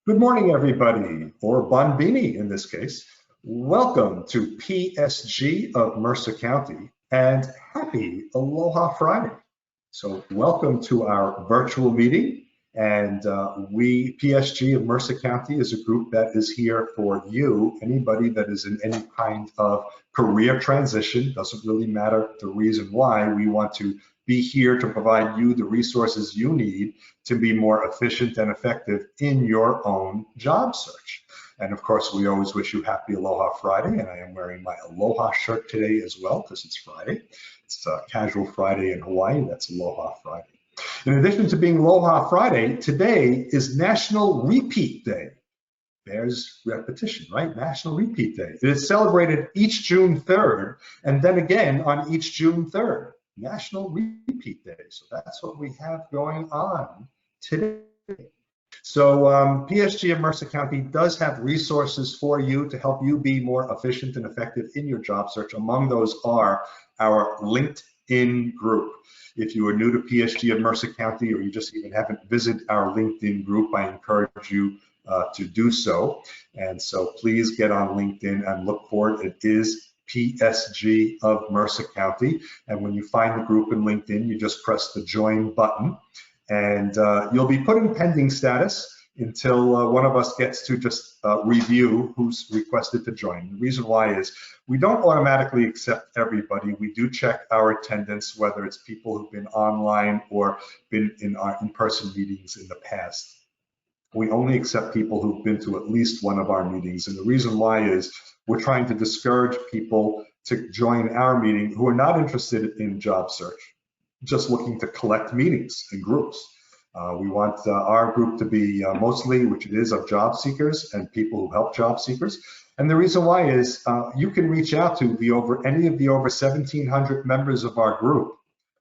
Good morning, everybody, or Bonbini in this case. Welcome to PSG of Mercer County and happy Aloha Friday. So welcome to our virtual meeting. And we, PSG of Mercer County, is a group that is here for you, anybody that is in any kind of career transition. Doesn't really matter the reason why. We want to be here to provide you the resources you need to be more efficient and effective in your own job search. And of course, we always wish you happy Aloha Friday, and I am wearing my Aloha shirt today as well because it's Friday. It's a casual Friday in Hawaii. That's Aloha Friday. In addition to being Aloha Friday, today is National Repeat Day. There's repetition, right? National Repeat Day. It is celebrated each June 3rd, and then again on each June 3rd. National Repeat Day. So that's what we have going on today. So PSG of Mercer County does have resources for you to help you be more efficient and effective in your job search. Among those are our LinkedIn group. If you are new to PSG of Mercer County, or you just even haven't visited our LinkedIn group, I encourage you to do so. And so please get on LinkedIn and look for it. It is PSG of Mercer County. And when you find the group in LinkedIn, you just press the join button. And you'll be put in pending status until one of us gets to just review who's requested to join. The reason why is we don't automatically accept everybody. We do check our attendance, whether it's people who've been online or been in our in-person meetings in the past. We only accept people who've been to at least one of our meetings. And the reason why is we're trying to discourage people to join our meeting who are not interested in job search, just looking to collect meetings and groups. We want our group to be mostly, which it is, of job seekers and people who help job seekers. And the reason why is you can reach out to any of the over 1,700 members of our group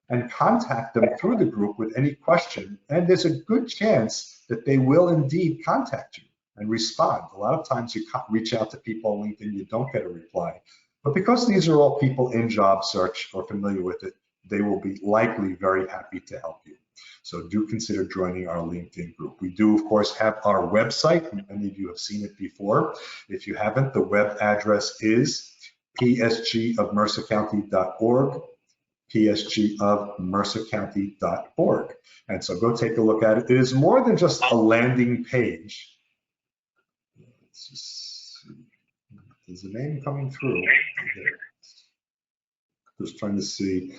and contact them through the group with any question. And there's a good chance that they will indeed contact you and respond. A lot of times you reach out to people on LinkedIn, you don't get a reply. But because these are all people in job search or familiar with it, they will be likely very happy to help you. So do consider joining our LinkedIn group. We do, of course, have our website. Many of you have seen it before. If you haven't, the web address is psgofmercercounty.org, psgofmercercounty.org. And so go take a look at it. It is more than just a landing page. Let's just see. Is the name coming through? Just trying to see.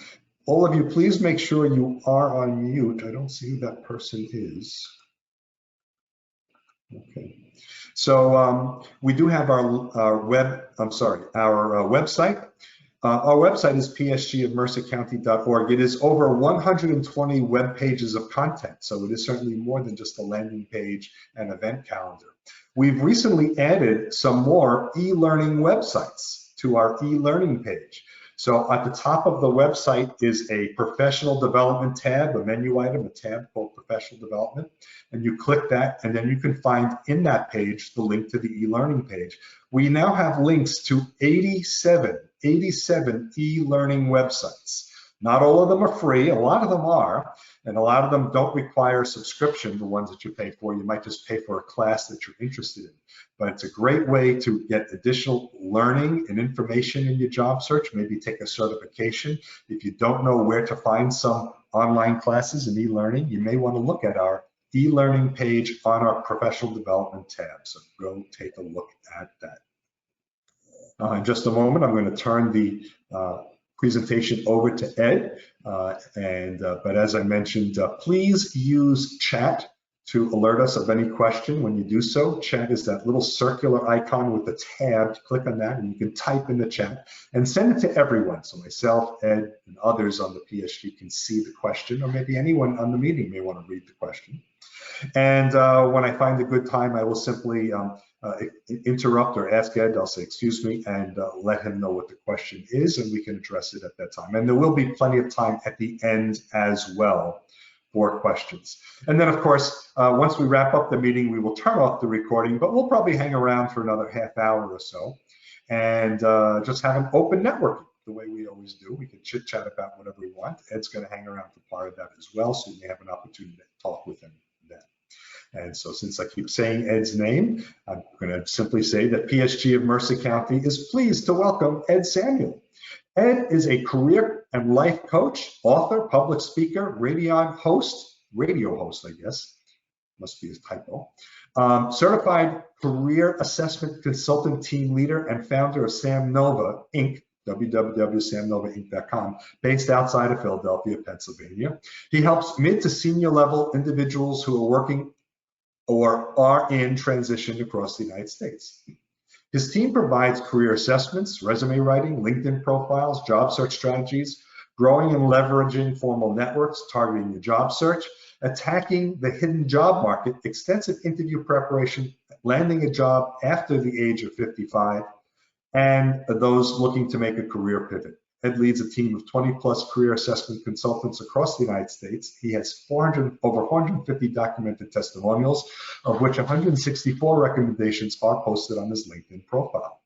All of you, please make sure you are on mute. I don't see who that person is. Okay. So we do have our website. Our website is psgofmercercounty.org. It is over 120 web pages of content, so it is certainly more than just a landing page and event calendar. We've recently added some more e-learning websites to our e-learning page. So at the top of the website is a professional development tab, a menu item, a tab called professional development. And you click that, and then you can find in that page the link to the e-learning page. We now have links to 87 e-learning websites. Not all of them are free, a lot of them are, and a lot of them don't require subscription, the ones that you pay for. You might just pay for a class that you're interested in. But it's a great way to get additional learning and information in your job search, maybe take a certification. If you don't know where to find some online classes and e-learning, you may want to look at our e-learning page on our professional development tab. So go take a look at that. In just a moment, I'm going to turn the presentation over to Ed. But as I mentioned, please use chat to alert us of any question. When you do so, chat is that little circular icon with the tab. Click on that and you can type in the chat and send it to everyone. So myself, Ed, and others on the PSG can see the question, or maybe anyone on the meeting may want to read the question. And when I find a good time, I will simply interrupt or ask Ed. I'll say, excuse me, and let him know what the question is, and we can address it at that time. And there will be plenty of time at the end as well for questions. And then, of course, once we wrap up the meeting, we will turn off the recording, but we'll probably hang around for another half hour or so and just have an open networking the way we always do. We can chit chat about whatever we want. Ed's going to hang around for part of that as well, so you may have an opportunity to talk with him then. And so since I keep saying Ed's name, I'm going to simply say that PSG of Mercer County is pleased to welcome Ed Samuel. Ed is a career and life coach, author, public speaker, radio host, I guess, must be a typo, certified career assessment consultant team leader and founder of Sam Nova Inc., www.samnovainc.com, based outside of Philadelphia, Pennsylvania. He helps mid to senior level individuals who are working or are in transition across the United States. His team provides career assessments, resume writing, LinkedIn profiles, job search strategies, growing and leveraging formal networks, targeting your job search, attacking the hidden job market, extensive interview preparation, landing a job after the age of 55, and those looking to make a career pivot. Ed leads a team of 20+ career assessment consultants across the United States. He has over 450 documented testimonials, of which 164 recommendations are posted on his LinkedIn profile.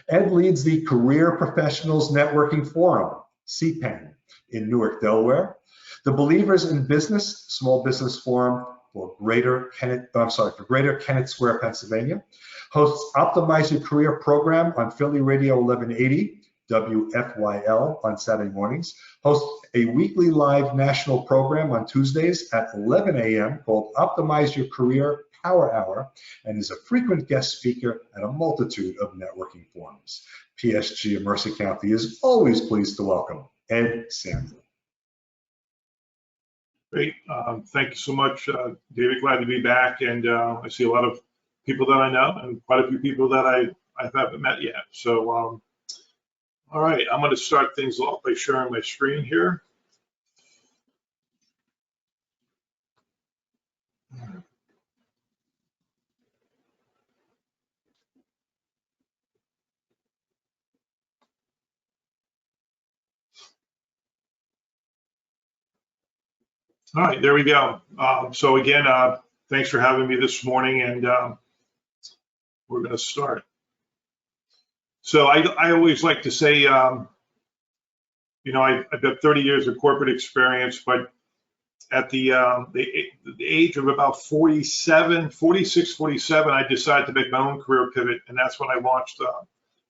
Ed leads the Career Professionals Networking Forum, CPAN, in Newark, Delaware, the Believers in Business Small Business Forum for Greater Kennett Square, Pennsylvania, hosts Optimize Your Career program on Philly Radio 1180, WFYL on Saturday mornings, hosts a weekly live national program on Tuesdays at 11 a.m. called Optimize Your Career Power Hour, and is a frequent guest speaker at a multitude of networking forums. PSG of Mercer County is always pleased to welcome Ed Samuel. Great. Thank you so much, David. Glad to be back. And I see a lot of people that I know and quite a few people that I haven't met yet. So, all right, I'm going to start things off by sharing my screen here. All right, there we go. So again, thanks for having me this morning, and we're going to start. So I always like to say, you know, I've got 30 years of corporate experience, but at the age of about 46, 47, I decided to make my own career pivot, and that's when I launched, I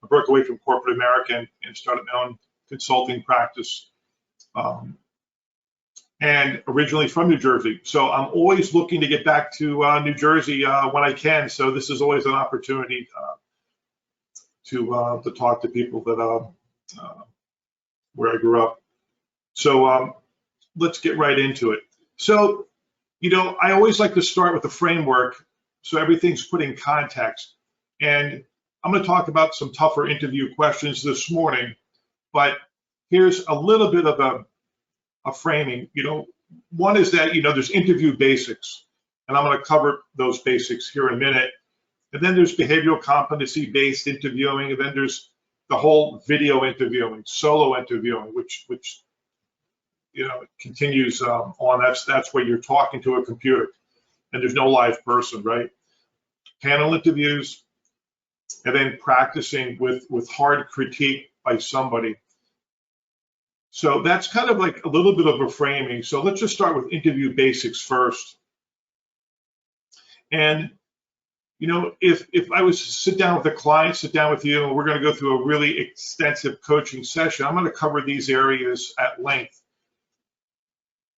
broke away from corporate America and started my own consulting practice. And originally from New Jersey. So I'm always looking to get back to New Jersey when I can. So this is always an opportunity to talk to people that where I grew up. So let's get right into it. So, you know, I always like to start with a framework so everything's put in context. And I'm going to talk about some tougher interview questions this morning, but here's a little bit of a framing. You know, one is that, you know, there's interview basics, and I'm going to cover those basics here in a minute. And then there's behavioral competency-based interviewing, and then there's the whole video interviewing, solo interviewing, which you know continues on. That's where you're talking to a computer, and there's no live person, right? Panel interviews, and then practicing with hard critique by somebody. So that's kind of like a little bit of a framing. So let's just start with interview basics first. And, you know, if I was to sit down with a client, sit down with you, and we're going to go through a really extensive coaching session, I'm going to cover these areas at length.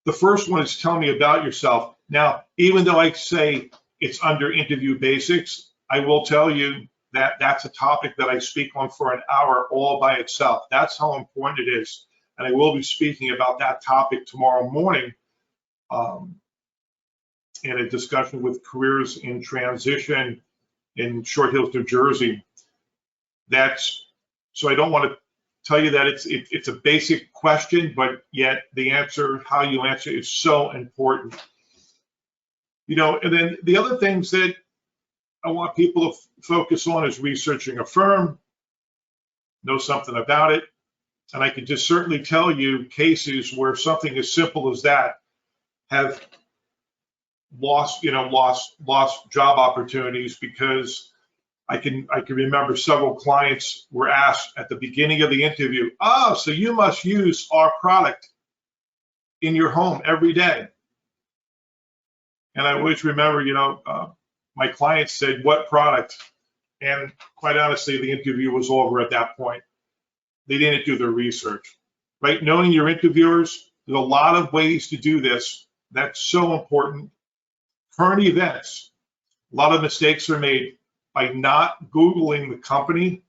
The first one is tell me about yourself. Now, even though I say it's under interview basics, I will tell you that that's a topic that I speak on for an hour all by itself. That's how important it is. And I will be speaking about that topic tomorrow morning in a discussion with Careers in Transition in Short Hills, New Jersey. So I don't want to tell you that it's a basic question, but yet the answer, how you answer, is so important. You know, and then the other things that I want people to focus on is researching a firm, know something about it. And I can just certainly tell you cases where something as simple as that have lost job opportunities, because I can remember several clients were asked at the beginning of the interview, "Oh, so you must use our product in your home every day." And I always remember, my client said, "What product?" And quite honestly, the interview was over at that point. They didn't do their research, right? Knowing your interviewers, there's a lot of ways to do this. That's so important. Current events, a lot of mistakes are made by not Googling the company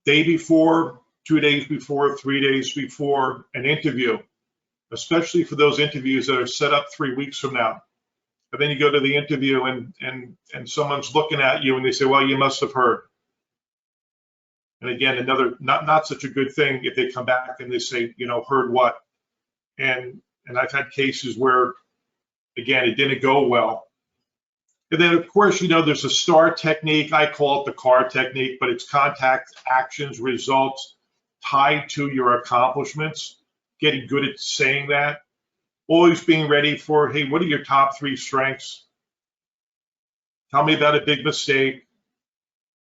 day before, 2 days before, 3 days before an interview, especially for those interviews that are set up 3 weeks from now. And then you go to the interview and someone's looking at you and they say, "Well, you must have heard." And again, another not such a good thing if they come back and they say, "Heard what?" And I've had cases where, again, it didn't go well. And then, of course, there's a STAR technique. I call it the CAR technique, but it's contact, actions, results tied to your accomplishments. Getting good at saying that. Always being ready for, hey, what are your top 3 strengths? Tell me about a big mistake.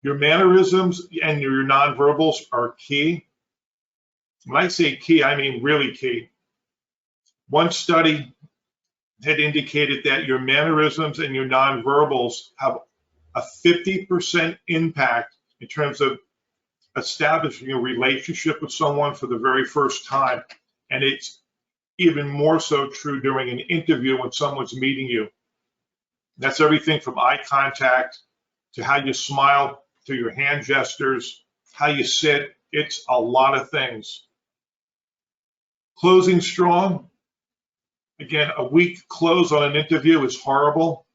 Your mannerisms and your nonverbals are key. When I say key, I mean really key. One study had indicated that your mannerisms and your nonverbals have a 50% impact in terms of establishing a relationship with someone for the very first time. And it's even more so true during an interview when someone's meeting you. That's everything from eye contact to how you smile, to your hand gestures, how you sit. It's a lot of things. Closing strong. Again, a weak close on an interview is horrible.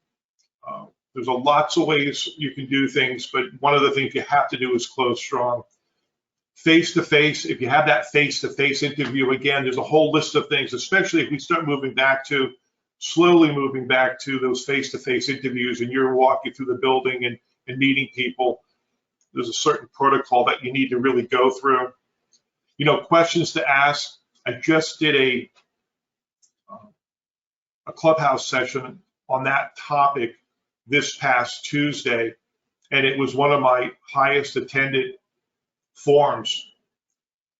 There's lots of ways you can do things, but one of the things you have to do is close strong. Face-to-face, if you have that face-to-face interview, again, there's a whole list of things, especially if we start slowly moving back to those face-to-face interviews and you're walking through the building and meeting people. There's a certain protocol that you need to really go through. Questions to ask. I just did a Clubhouse session on that topic this past Tuesday, and it was one of my highest attended forums.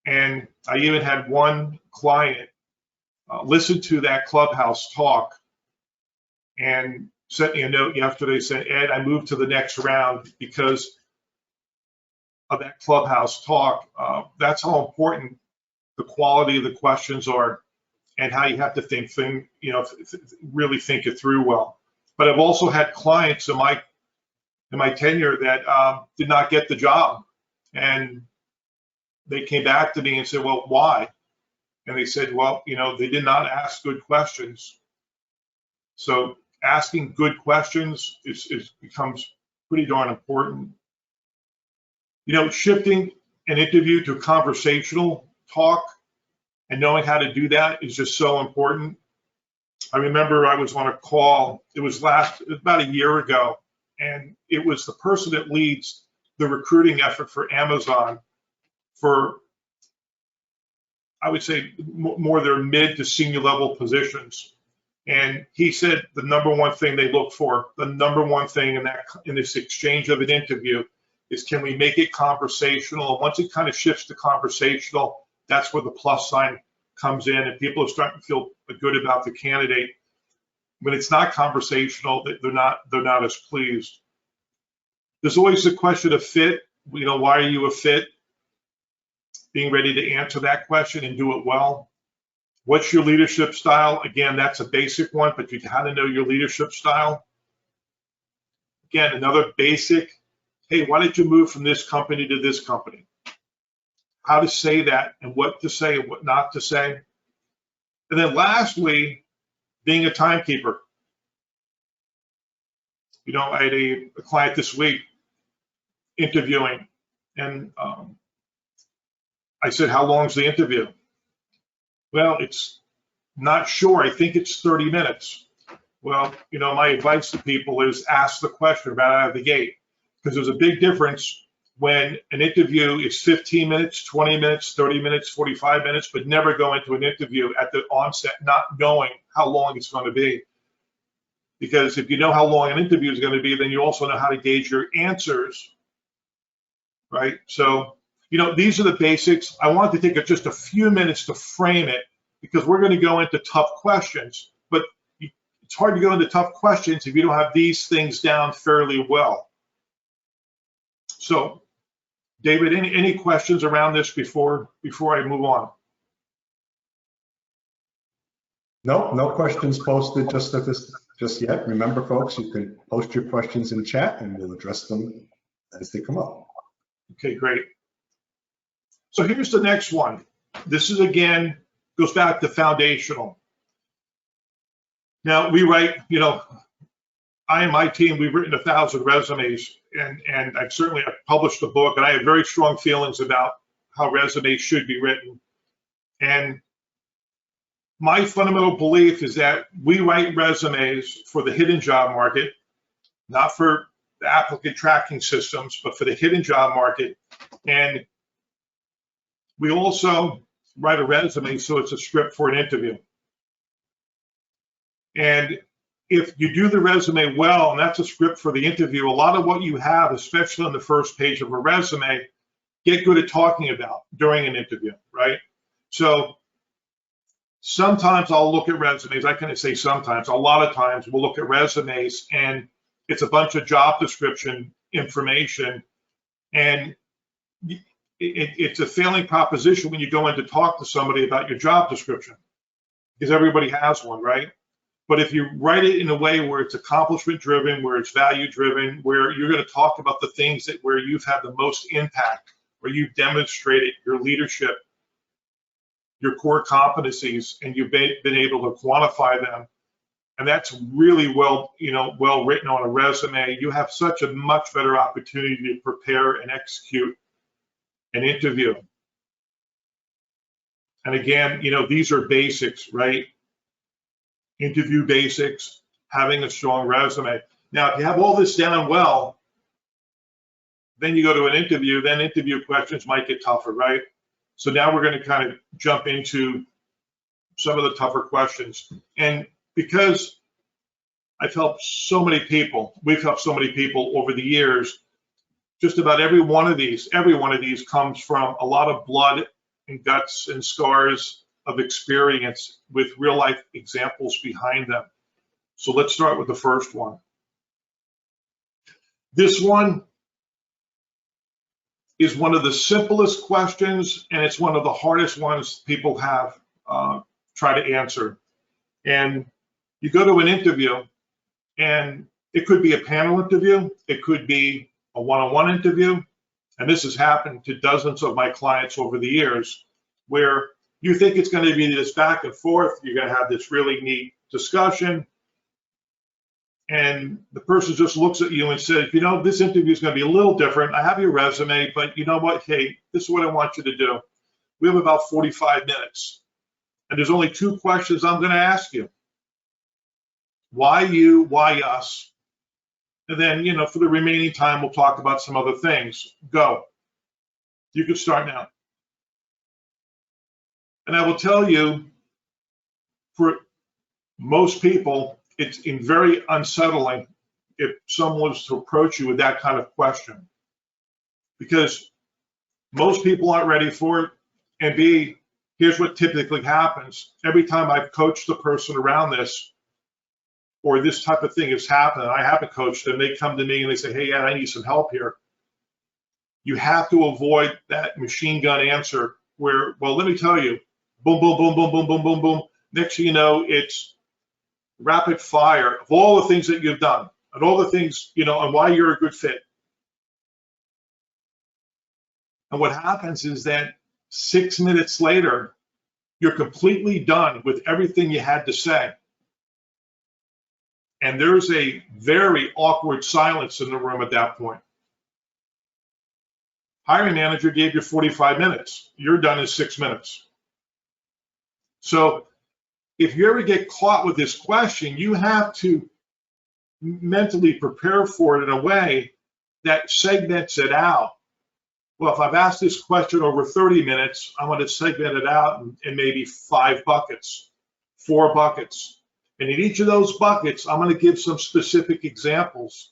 And I even had one client listen to that Clubhouse talk and sent me a note yesterday saying, "Ed, I moved to the next round because of that Clubhouse talk." That's how important the quality of the questions are and how you have to really think it through well. But I've also had clients in my tenure that did not get the job. And they came back to me and said, "Well, why?" And they said, "Well, they did not ask good questions." So asking good questions becomes pretty darn important. Shifting an interview to conversational talk and knowing how to do that is just so important. I remember I was on a call, it was about a year ago, and it was the person that leads the recruiting effort for Amazon for, I would say, more their mid to senior level positions. And he said the number one thing they look for, the number one thing in this exchange of an interview is, can we make it conversational? And once it kind of shifts to conversational, that's where the plus sign comes in and people are starting to feel good about the candidate. When it's not conversational, they're not as pleased. There's always the question of fit. Why are you a fit? Being ready to answer that question and do it well. What's your leadership style? Again, that's a basic one, but you got to know your leadership style. Again, another basic, hey, why did you move from this company to this company? How to say that and what to say and what not to say. And then lastly, being a timekeeper. I had a client this week interviewing, and I said, "How long's the interview?" "Well, it's not sure. I think it's 30 minutes. Well, my advice to people is ask the question right out of the gate, because there's a big difference when an interview is 15 minutes, 20 minutes, 30 minutes, 45 minutes, but never go into an interview at the onset not knowing how long it's going to be. Because if you know how long an interview is going to be, then you also know how to gauge your answers, right? So, these are the basics. I wanted to take just a few minutes to frame it because we're going to go into tough questions, but it's hard to go into tough questions if you don't have these things down fairly well. So, David, any questions around this before I move on? No questions posted just yet. Remember, folks, you can post your questions in chat and we'll address them as they come up. Okay, great. So here's the next one. This is, again, goes back to foundational. Now, we write, I and my team, we've written 1,000 resumes, and I've published a book, and I have very strong feelings about how resumes should be written. And my fundamental belief is that we write resumes for the hidden job market, not for the applicant tracking systems, but for the hidden job market. And we also write a resume so it's a script for an interview. And if you do the resume well, and that's a script for the interview, a lot of what you have, especially on the first page of a resume, get good at talking about during an interview, right? So sometimes I'll look at resumes. I can't say sometimes. A lot of times we'll look at resumes and it's a bunch of job description information, and it's a failing proposition when you go in to talk to somebody about your job description, because everybody has one, right? But if you write it in a way where it's accomplishment driven, where it's value driven, where you're going to talk about the things where you've had the most impact, where you've demonstrated your leadership, your core competencies, and you've been able to quantify them, and that's really well written on a resume, you have such a much better opportunity to prepare and execute an interview. And again, these are basics, right? Interview basics, having a strong resume. Now, if you have all this down well, then you go to an interview, then interview questions might get tougher, right? So now we're going to kind of jump into some of the tougher questions. And because we've helped so many people over the years, just about every one of these comes from a lot of blood and guts and scars of experience with real life examples behind them. So let's start with the first one. This one is one of the simplest questions, and it's one of the hardest ones people have try to answer. And you go to an interview, and it could be a panel interview, it could be a one-on-one interview, and this has happened to dozens of my clients over the years, where you think it's going to be this back and forth, you're going to have this really neat discussion, and the person just looks at you and says, this interview is going to be a little different. I have your resume, but you know what? Hey, this is what I want you to do. We have about 45 minutes, and there's only 2 questions I'm going to ask you. Why you? Why us? And then, for the remaining time, we'll talk about some other things. Go. You can start now. And I will tell you, for most people, it's very unsettling if someone was to approach you with that kind of question, because most people aren't ready for it. And B, here's what typically happens. Every time I've coached the person around this, or this type of thing has happened, I haven't coached them, they come to me and they say, hey, I need some help here. You have to avoid that machine gun answer where, well, let me tell you, boom, boom, boom, boom, boom, boom, boom, boom. Next thing you know, it's rapid fire of all the things that you've done and all the things, and why you're a good fit. And what happens is that 6 minutes later, you're completely done with everything you had to say. And there's a very awkward silence in the room at that point. Hiring manager gave you 45 minutes. You're done in 6 minutes. So if you ever get caught with this question, you have to mentally prepare for it in a way that segments it out. Well, if I've asked this question over 30 minutes, I'm going to segment it out in maybe 5 buckets, 4 buckets. And in each of those buckets, I'm going to give some specific examples.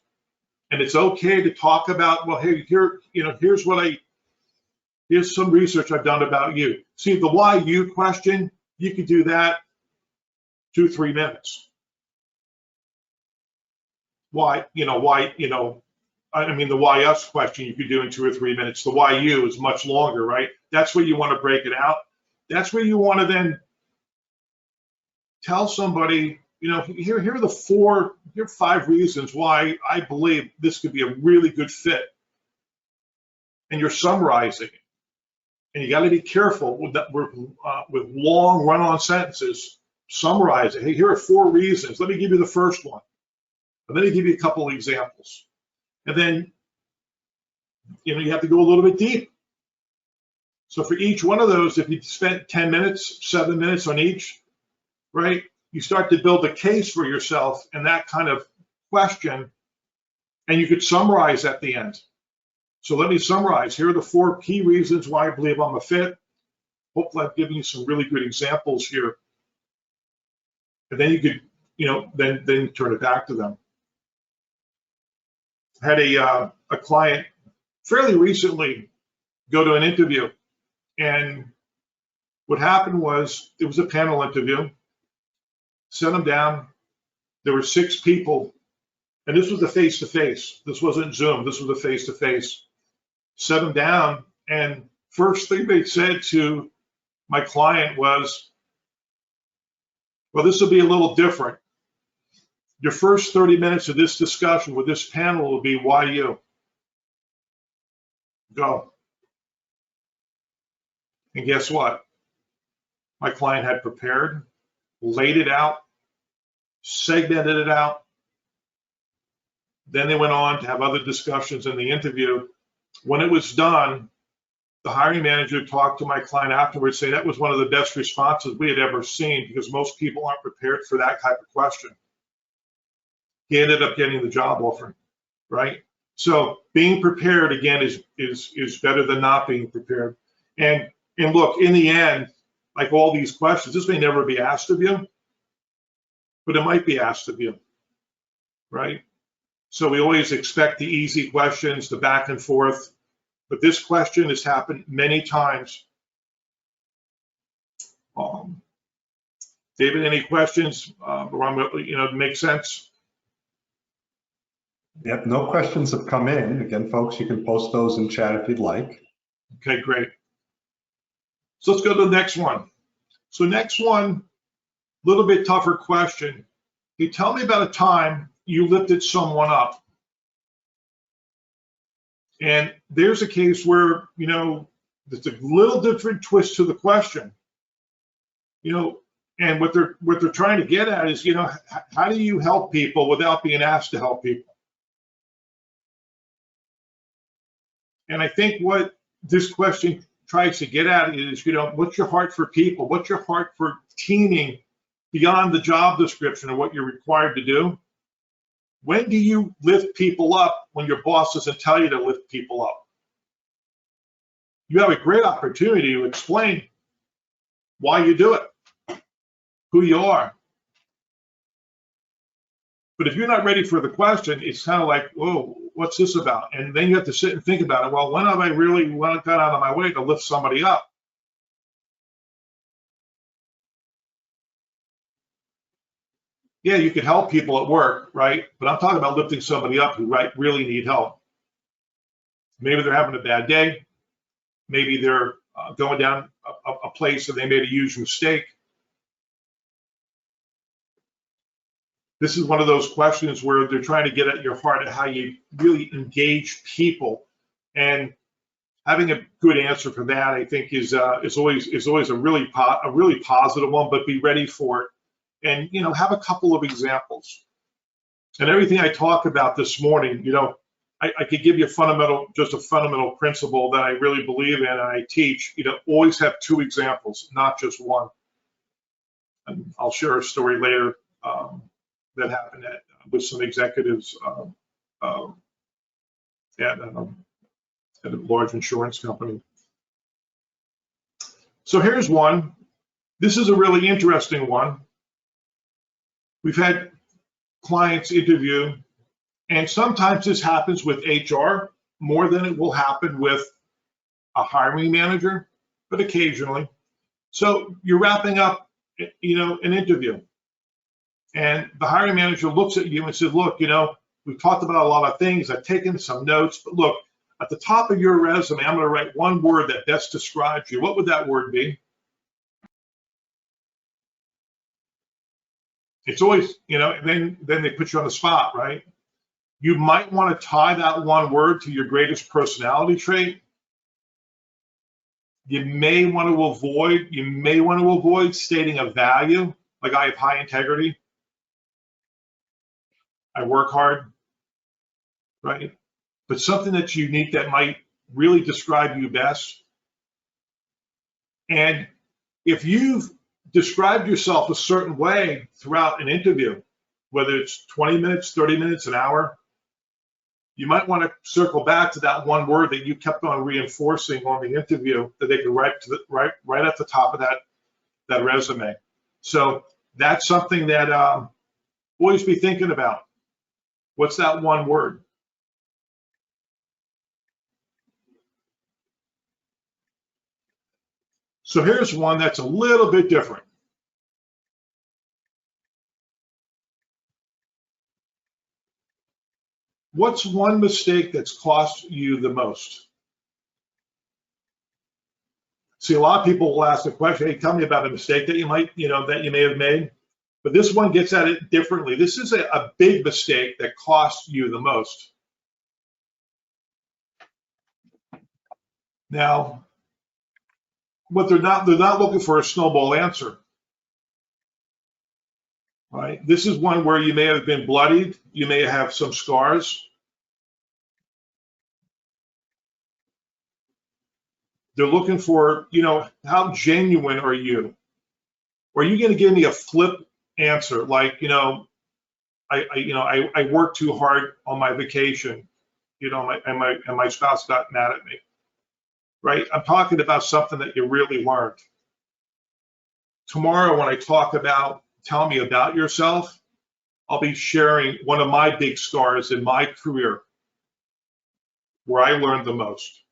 And it's okay to talk about, well, hey, here's some research I've done about you. See, the why you question, you could do that 2-3 minutes. why, I mean, the why us question you could do in 2 or 3 minutes. The why you is much longer, right? That's where you want to break it out. That's where you want to then tell somebody, here are here are 5 reasons why I believe this could be a really good fit. And you're summarizing it. And you got to be careful with that, with long run-on sentences. Summarize it. Hey, here are 4 reasons. Let me give you the first one. And then I give you a couple of examples. And then, you have to go a little bit deep. So for each one of those, if you spent 10 minutes, 7 minutes on each, right, you start to build a case for yourself in that kind of question, and you could summarize at the end. So let me summarize. Here are the 4 key reasons why I believe I'm a fit. Hopefully I've given you some really good examples here. And then you could, then turn it back to them. I had a client fairly recently go to an interview, and what happened was it was a panel interview. Sent them down. There were 6 people, and this was a face-to-face. This wasn't Zoom. This was a face-to-face. Set them down, and first thing they said to my client was, well, this will be a little different. Your first 30 minutes of this discussion with this panel will be why you. Go. And guess what? My client had prepared, laid it out, segmented it out. Then they went on to have other discussions in the interview. When it was done, the hiring manager talked to my client afterwards, saying that was one of the best responses we had ever seen, because most people aren't prepared for that type of question. He ended up getting the job offer, right? So being prepared, again, is better than not being prepared. And look, in the end, like all these questions, this may never be asked of you, but it might be asked of you, right? So we always expect the easy questions, the back and forth, but this question has happened many times. David, any questions? Make sense? Yep, no questions have come in. Again, folks, you can post those in chat if you'd like. Okay, great. So let's go to the next one. So next one, a little bit tougher question. Can you tell me about a time you lifted someone up? And there's a case where, there's a little different twist to the question. And what they're trying to get at is, how do you help people without being asked to help people? And I think what this question tries to get at is, what's your heart for people? What's your heart for teaming beyond the job description of what you're required to do? When do you lift people up when your boss doesn't tell you to lift people up? You have a great opportunity to explain why you do it, who you are. But if you're not ready for the question, it's kind of like, whoa, what's this about? And then you have to sit and think about it. Well, when have I really got out of my way to lift somebody up? Yeah, you could help people at work, right? But I'm talking about lifting somebody up who really need help. Maybe they're having a bad day. Maybe they're going down a place and they made a huge mistake. This is one of those questions where they're trying to get at your heart, at how you really engage people, and having a good answer for that, I think, is always a really positive one. But be ready for it, and have a couple of examples. And everything I talk about this morning, I could give you just a fundamental principle that I really believe in and I teach. Always have 2 examples, not just one. And I'll share a story later. That happened with some executives at a large insurance company. So here's one. This is a really interesting one. We've had clients interview, and sometimes this happens with HR more than it will happen with a hiring manager, but occasionally. So you're wrapping up, an interview. And the hiring manager looks at you and says, look, we've talked about a lot of things. I've taken some notes, but look, at the top of your resume, I'm going to write one word that best describes you. What would that word be? It's always, then they put you on the spot, right? You might want to tie that one word to your greatest personality trait. You may want to avoid stating a value, like I have high integrity, I work hard, right? But something that's unique that might really describe you best. And if you've described yourself a certain way throughout an interview, whether it's 20 minutes, 30 minutes, an hour, you might want to circle back to that one word that you kept on reinforcing on the interview that they could write right at the top of that resume. So that's something that always be thinking about. What's that one word? So here's one that's a little bit different. What's one mistake that's cost you the most? See, a lot of people will ask the question, hey, tell me about a mistake that you may have made. But this one gets at it differently. This is a big mistake that costs you the most. Now, what they're not looking for a snowball answer. Right? This is one where you may have been bloodied, you may have some scars. They're looking for, how genuine are you? Or are you going to give me a flip answer like, I worked too hard on my vacation, and my spouse got mad at me, right? I'm talking about something that you really learned. Tomorrow, when I talk about tell me about yourself, I'll be sharing one of my big scars in my career where I learned the most.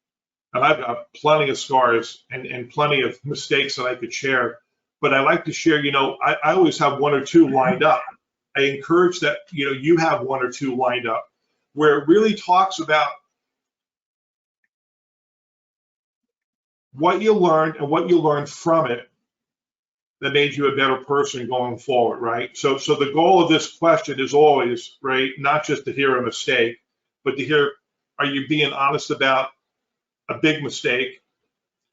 And I've got plenty of scars and plenty of mistakes that I could share. But I like to share, I always have one or two lined up. I encourage that, you have one or two lined up where it really talks about what you learned and what you learned from it that made you a better person going forward, right? So the goal of this question is always, right, not just to hear a mistake, but to hear, are you being honest about a big mistake,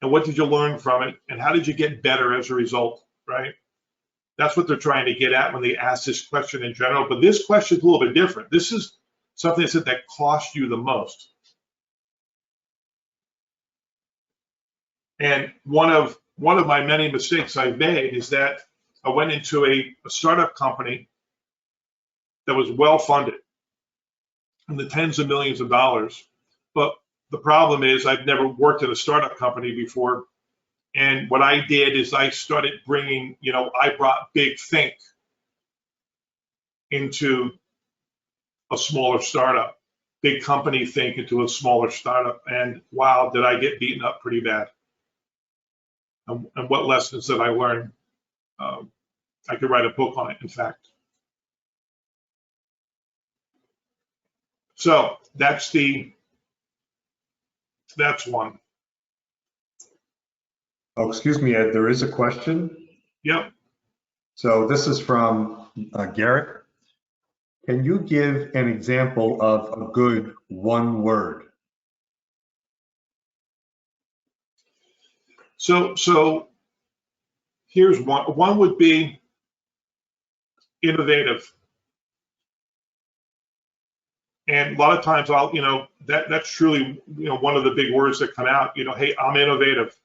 and what did you learn from it, and how did you get better as a result, right? That's what they're trying to get at when they ask this question in general. But this question is a little bit different. This is something that cost you the most. And one of my many mistakes I've made is that I went into a startup company that was well funded in the tens of millions of dollars, but the problem is I've never worked in a startup company before. And what I did is I started bringing, I brought big think into a smaller startup, big company think into a smaller startup. And wow, did I get beaten up pretty bad. And what lessons did I learn? I could write a book on it, in fact. So that's one. Oh, excuse me, Ed, there is a question. Yep. So this is from Garrett. Can you give an example of a good one word? So here's one. One would be innovative. And a lot of times that's truly, one of the big words that come out, hey, I'm innovative.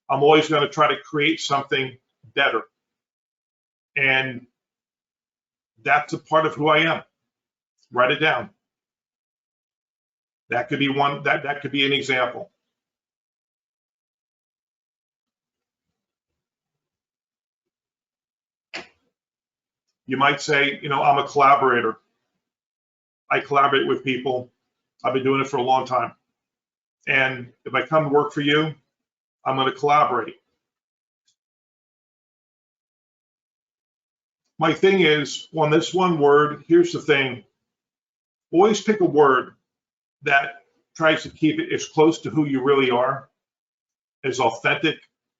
I'm always going to try to create something better. And that's a part of who I am. Write it down. That could be one, that could be an example. You might say, I'm a collaborator. I collaborate with people. I've been doing it for a long time. And if I come to work for you, I'm going to collaborate. My thing is, on this one word, here's the thing. always pick a word that tries to keep it as close to who you really are, as authentic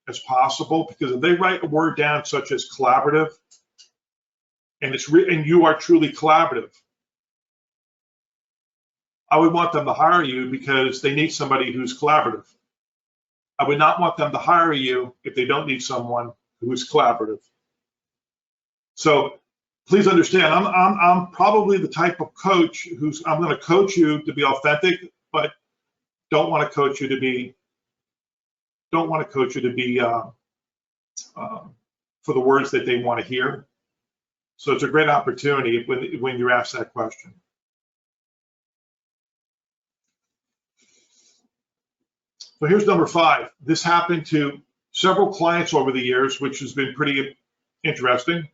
as possible, because if they write a word down such as collaborative, and and you are truly collaborative, I would want them to hire you because they need somebody who's collaborative. I would not want them to hire you if they don't need someone who's collaborative. So please understand, I'm probably the type of coach I'm going to coach you to be authentic, but don't want to coach you to be for the words that they want to hear. So it's a great opportunity when you're asked that question. So here's number 5. This happened to several clients over the years, which has been pretty interesting.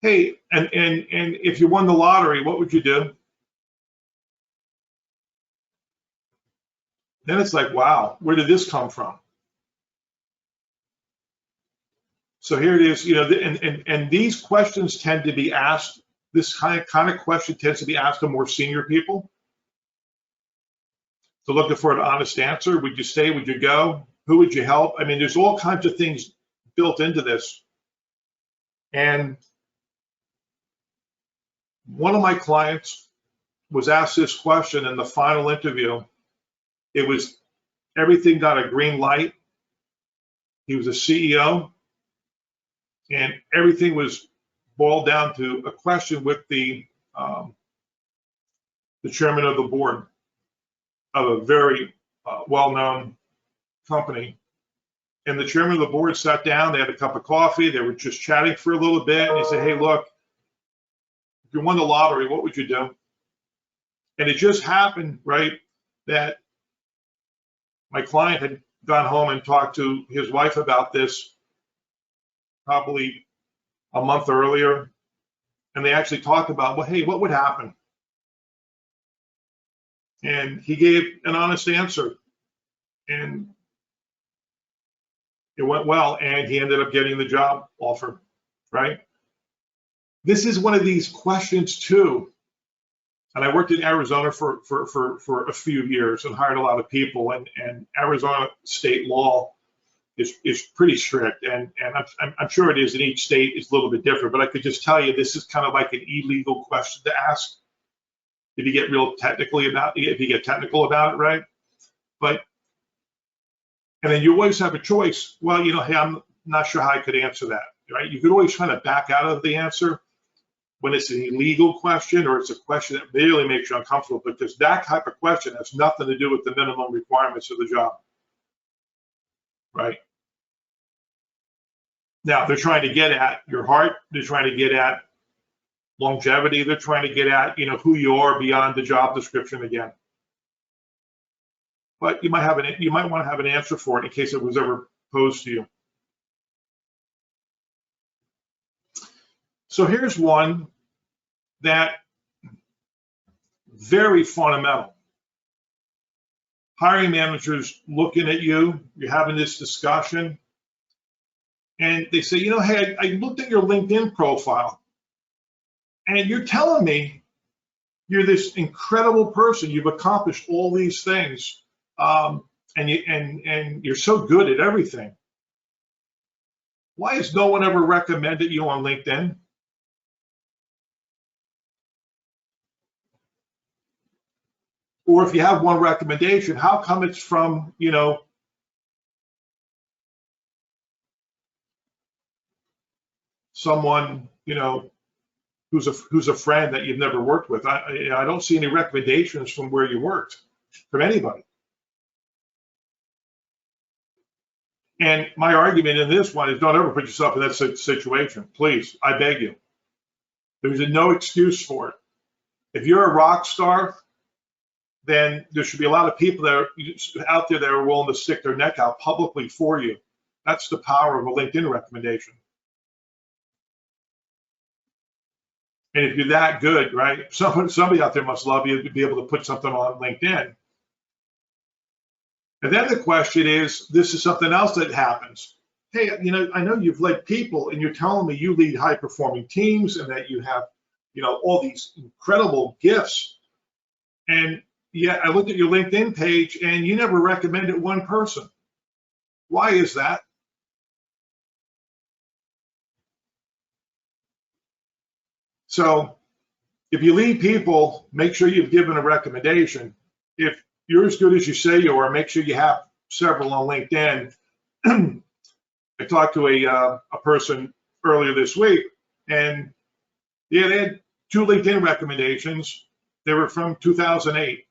Hey, and if you won the lottery, what would you do? Then it's like, wow, where did this come from? So here it is, and these questions tend to be asked, this kind of question tends to be asked to more senior people. So looking for an honest answer. Would you stay? Would you go? Who would you help? I mean, there's all kinds of things built into this. And one of my clients was asked this question in the final interview. It was, everything got a green light. He was a CEO, and everything was boiled down to a question with the chairman of the board of a very well-known company. And the chairman of the board sat down, they had a cup of coffee, they were just chatting for a little bit, and he said, hey, look, if you won the lottery, what would you do? And it just happened, right, that my client had gone home and talked to his wife about this probably a month earlier, and they actually talked about, well, hey, what would happen? And he gave an honest answer, and it went well, and he ended up getting the job offer, right? This is one of these questions too. And I worked in Arizona for a few years and hired a lot of people, and Arizona state law is pretty strict, and I'm sure it is in each state is a little bit different, but I could just tell you this is kind of like an illegal question to ask if you get technical about it, right? And then you always have a choice. Well, hey, I'm not sure how I could answer that, right? You could always kind of back out of the answer when it's an illegal question or it's a question that really makes you uncomfortable, because that type of question has nothing to do with the minimum requirements of the job, right? Now, they're trying to get at your heart, they're trying to get at longevity, they're trying to get at, who you are beyond the job description again. But you might want to have an answer for it in case it was ever posed to you. So here's one that very fundamental. Hiring managers looking at you, you're having this discussion, and they say, hey, I looked at your LinkedIn profile, and you're telling me you're this incredible person, you've accomplished all these things, and you're so good at everything. Why has no one ever recommended you on LinkedIn? Or if you have one recommendation, how come it's from, someone, who's a friend that you've never worked with? I don't see any recommendations from where you worked from anybody. And my argument in this one is, don't ever put yourself in that situation. Please, I beg you. There's no excuse for it. If you're a rock star, then there should be a lot of people that are out there that are willing to stick their neck out publicly for you. That's the power of a LinkedIn recommendation. And if you're that good, right, somebody out there must love you to be able to put something on LinkedIn. And then the question is, this is something else that happens. Hey, I know you've led people, and you're telling me you lead high-performing teams and that you have all these incredible gifts. And yet I looked at your LinkedIn page and you never recommended one person. Why is that? So if you lead people, make sure you've given a recommendation. If you're as good as you say you are, make sure you have several on LinkedIn. I talked to a person earlier this week, and yeah, they had 2 LinkedIn recommendations. They were from 2008.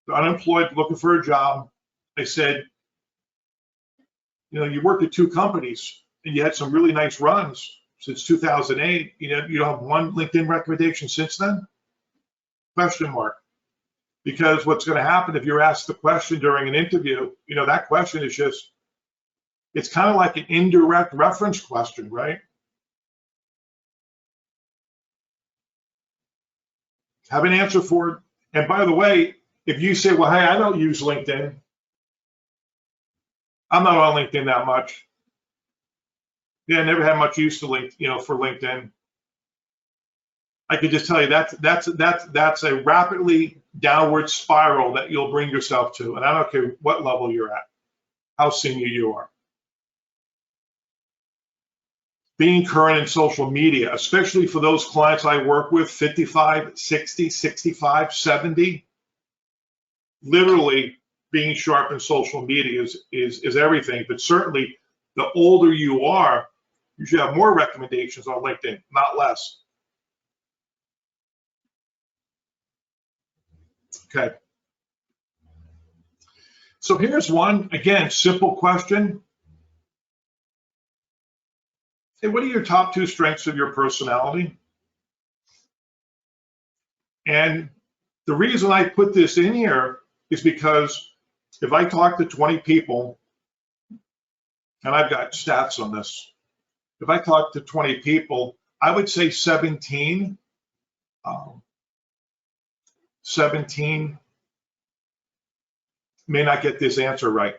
They're unemployed, looking for a job. I said, you worked at 2 companies and you had some really nice runs since 2008. You don't have one LinkedIn recommendation since then? Question mark. Because what's going to happen if you're asked the question during an interview, that question is it's kind of like an indirect reference question, right? Have an answer for it. And by the way, if you say, well, hey, I don't use LinkedIn. I'm not on LinkedIn that much. Yeah, I never had much use to for LinkedIn. I could just tell you that's a rapidly downward spiral that you'll bring yourself to. And I don't care what level you're at, how senior you are. Being current in social media, especially for those clients I work with, 55, 60, 65, 70, literally being sharp in social media is everything. But certainly the older you are, you should have more recommendations on LinkedIn, not less. Okay. So here's one, again, simple question. Hey, what are your top 2 strengths of your personality? And the reason I put this in here is because if I talk to 20 people, and I've got stats on this, if I talk to 20 people, I would say 17 may not get this answer right.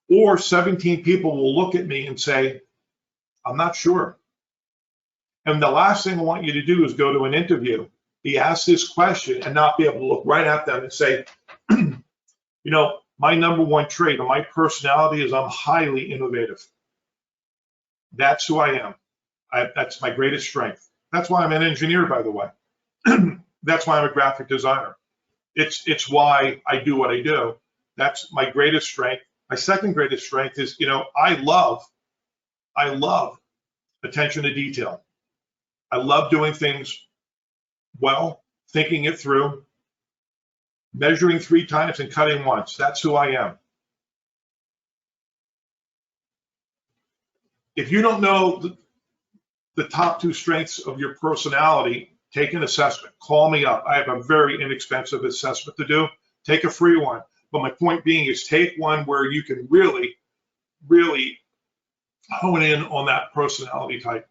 Or 17 people will look at me and say, I'm not sure. And the last thing I want you to do is go to an interview, be asked this question and not be able to look right at them and say, my number 1 trait of my personality is I'm highly innovative. That's who I am. That's my greatest strength. That's why I'm an engineer, by the way. That's why I'm a graphic designer. It's why I do what I do. That's my greatest strength. My second greatest strength is, I love attention to detail. I love doing things well, thinking it through, measuring 3 times and cutting once. That's who I am. If you don't know the top 2 strengths of your personality, take an assessment. Call me up. I have a very inexpensive assessment to do. Take a free one. But my point being is take one where you can really, really hone in on that personality type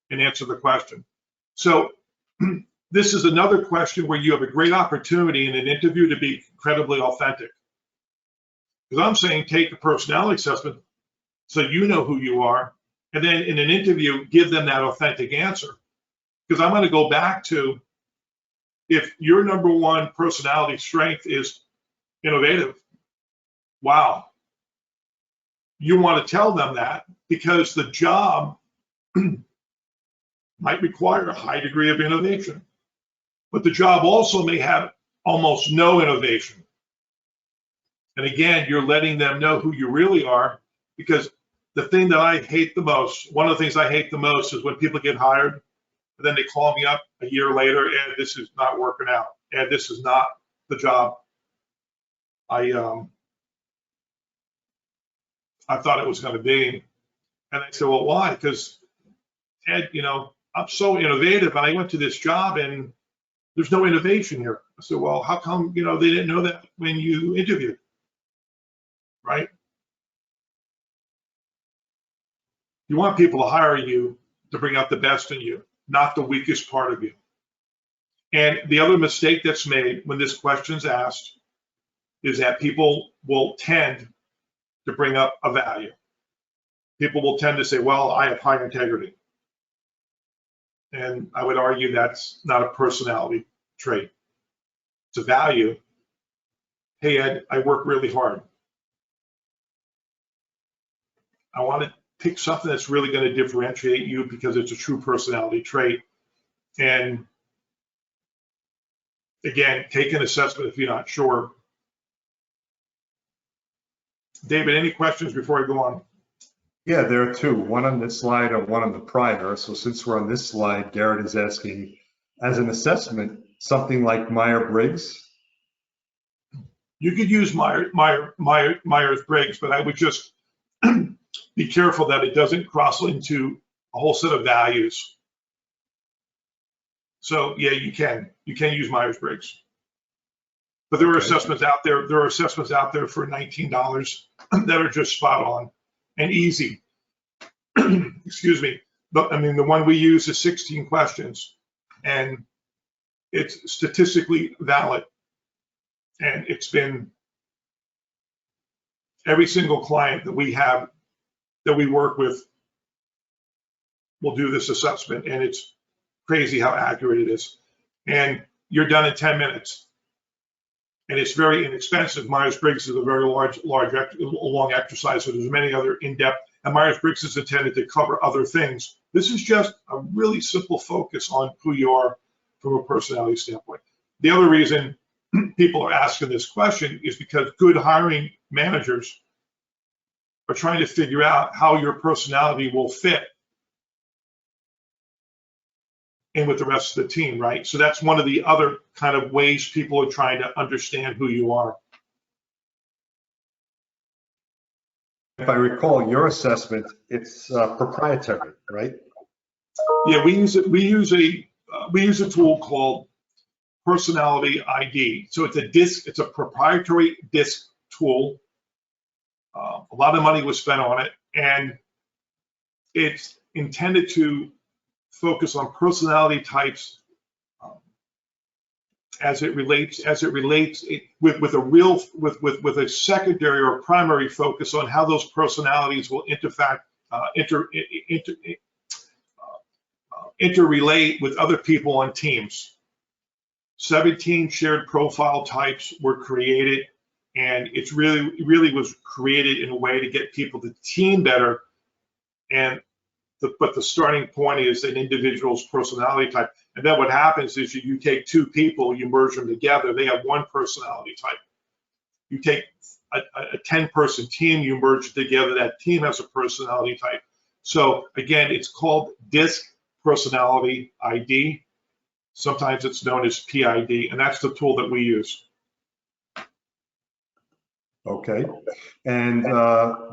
and answer the question. So this is another question where you have a great opportunity in an interview to be incredibly authentic. Because I'm saying take a personality assessment so you know who you are, and then in an interview, give them that authentic answer. Because I'm going to go back to, if your number 1 personality strength is innovative, wow. You want to tell them that because the job might require a high degree of innovation, but the job also may have almost no innovation. And again, you're letting them know who you really are, because the thing that I hate the most, one of the things I hate the most is when people get hired and then they call me up a year later and this is not working out and this is not the job I thought it was going to be. And I said, well, why? Because Ed, I'm so innovative and I went to this job and there's no innovation here. I said, well, how come, they didn't know that when you interviewed, right? You want people to hire you to bring out the best in you, not the weakest part of you. And the other mistake that's made when this question's asked is that people will tend to bring up a value. People will tend to say, well, I have high integrity. And I would argue that's not a personality trait. It's a value. Hey, Ed, I work really hard. I want to pick something that's really going to differentiate you because it's a true personality trait. And again, take an assessment if you're not sure. David, any questions before I go on? Yeah, there are two, one on this slide and one on the prior. So since we're on this slide, Garrett is asking, as an assessment, something like Myers-Briggs? You could use Myers-Briggs, but I would just be careful that it doesn't cross into a whole set of values. So yeah, you can use Myers-Briggs. But there are assessments out there. There are assessments out there for $19 that are just spot on and easy. Excuse me. But I mean, the one we use is 16 questions, and it's statistically valid. And it's been every single client that we have, that we work with, will do this assessment, and it's crazy how accurate it is. And you're done in 10 minutes. And it's very inexpensive. Myers-Briggs is a very long exercise, so there's many other in-depth, and Myers-Briggs is intended to cover other things. This is just a really simple focus on who you are from a personality standpoint. The other reason people are asking this question is because good hiring managers are trying to figure out how your personality will fit in with the rest of the team, right? So that's one of the other kind of ways people are trying to understand who you are. If I recall your assessment, it's proprietary, right? Yeah, we use a tool called Personality ID. So it's a proprietary DISC tool. A lot of money was spent on it, and it's intended to focus on personality types as it relates with a secondary or primary focus on how those personalities will interrelate with other people on teams. 17 shared profile types were created, and it really was created in a way to get people to team better. But the starting point is an individual's personality type. And then what happens is you take two people, you merge them together, they have one personality type. You take a 10-person team, you merge it together, that team has a personality type. So again, it's called DISC Personality ID. Sometimes it's known as PID, and that's the tool that we use. Okay, and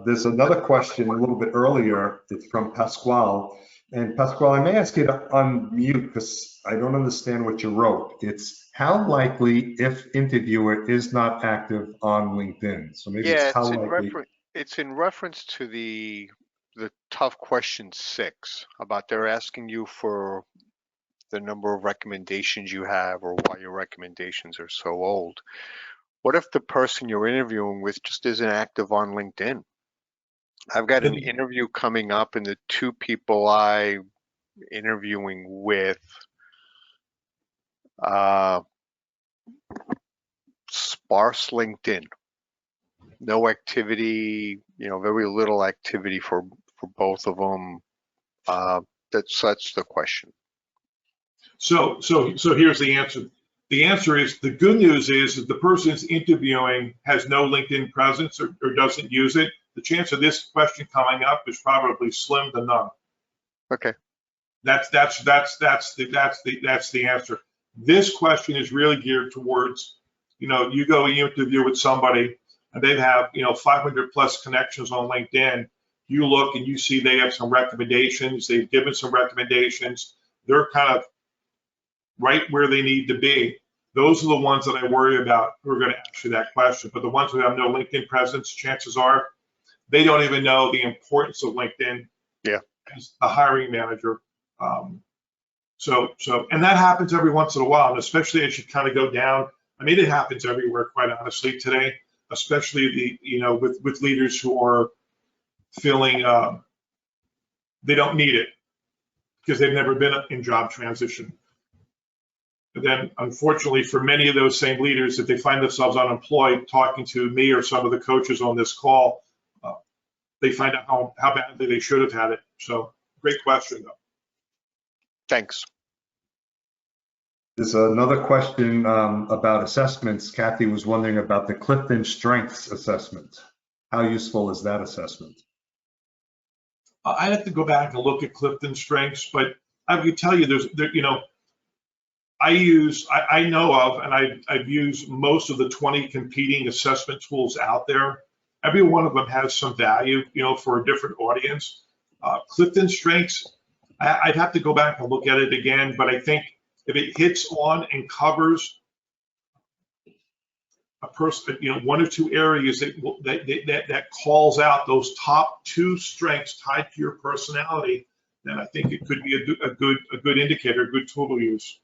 there's another question a little bit earlier. It's from Pasquale. And Pasquale, I may ask you to unmute because I don't understand what you wrote. It's how likely if interviewer is not active on LinkedIn. So maybe it's how likely. It's in reference to the tough question 6 about they're asking you for the number of recommendations you have or why your recommendations are so old. What if the person you're interviewing with just isn't active on LinkedIn? I've got an interview coming up, and the two people I'm interviewing with sparse LinkedIn, no activity, very little activity for both of them. That's the question. So here's the answer. The answer is, the good news is that the person's interviewing has no LinkedIn presence or doesn't use it. The chance of this question coming up is probably slim to none. Okay. That's the answer. This question is really geared towards, you go and you interview with somebody and they have 500 plus connections on LinkedIn. You look and you see they have some recommendations. They've given some recommendations. They're kind of right where they need to be. Those are the ones that I worry about who are going to ask you that question. But the ones who have no LinkedIn presence, chances are they don't even know the importance of LinkedIn as a hiring manager. And that happens every once in a while, and especially as you kind of go down. I mean, it happens everywhere, quite honestly, today, especially with leaders who are feeling they don't need it. because they've never been in job transition. And then, unfortunately, for many of those same leaders, if they find themselves unemployed, talking to me or some of the coaches on this call, they find out how badly they should have had it. So, great question, though. Thanks. There's another question about assessments. Kathy was wondering about the Clifton Strengths Assessment. How useful is that assessment? I'd have to go back and look at Clifton Strengths, but I could tell you I know of, and I've used most of the 20 competing assessment tools out there. Every one of them has some value, for a different audience. Clifton Strengths, I'd have to go back and look at it again, but I think if it hits on and covers a person, one or two areas that calls out those top 2 strengths tied to your personality, then I think it could be a good indicator, a good tool to use.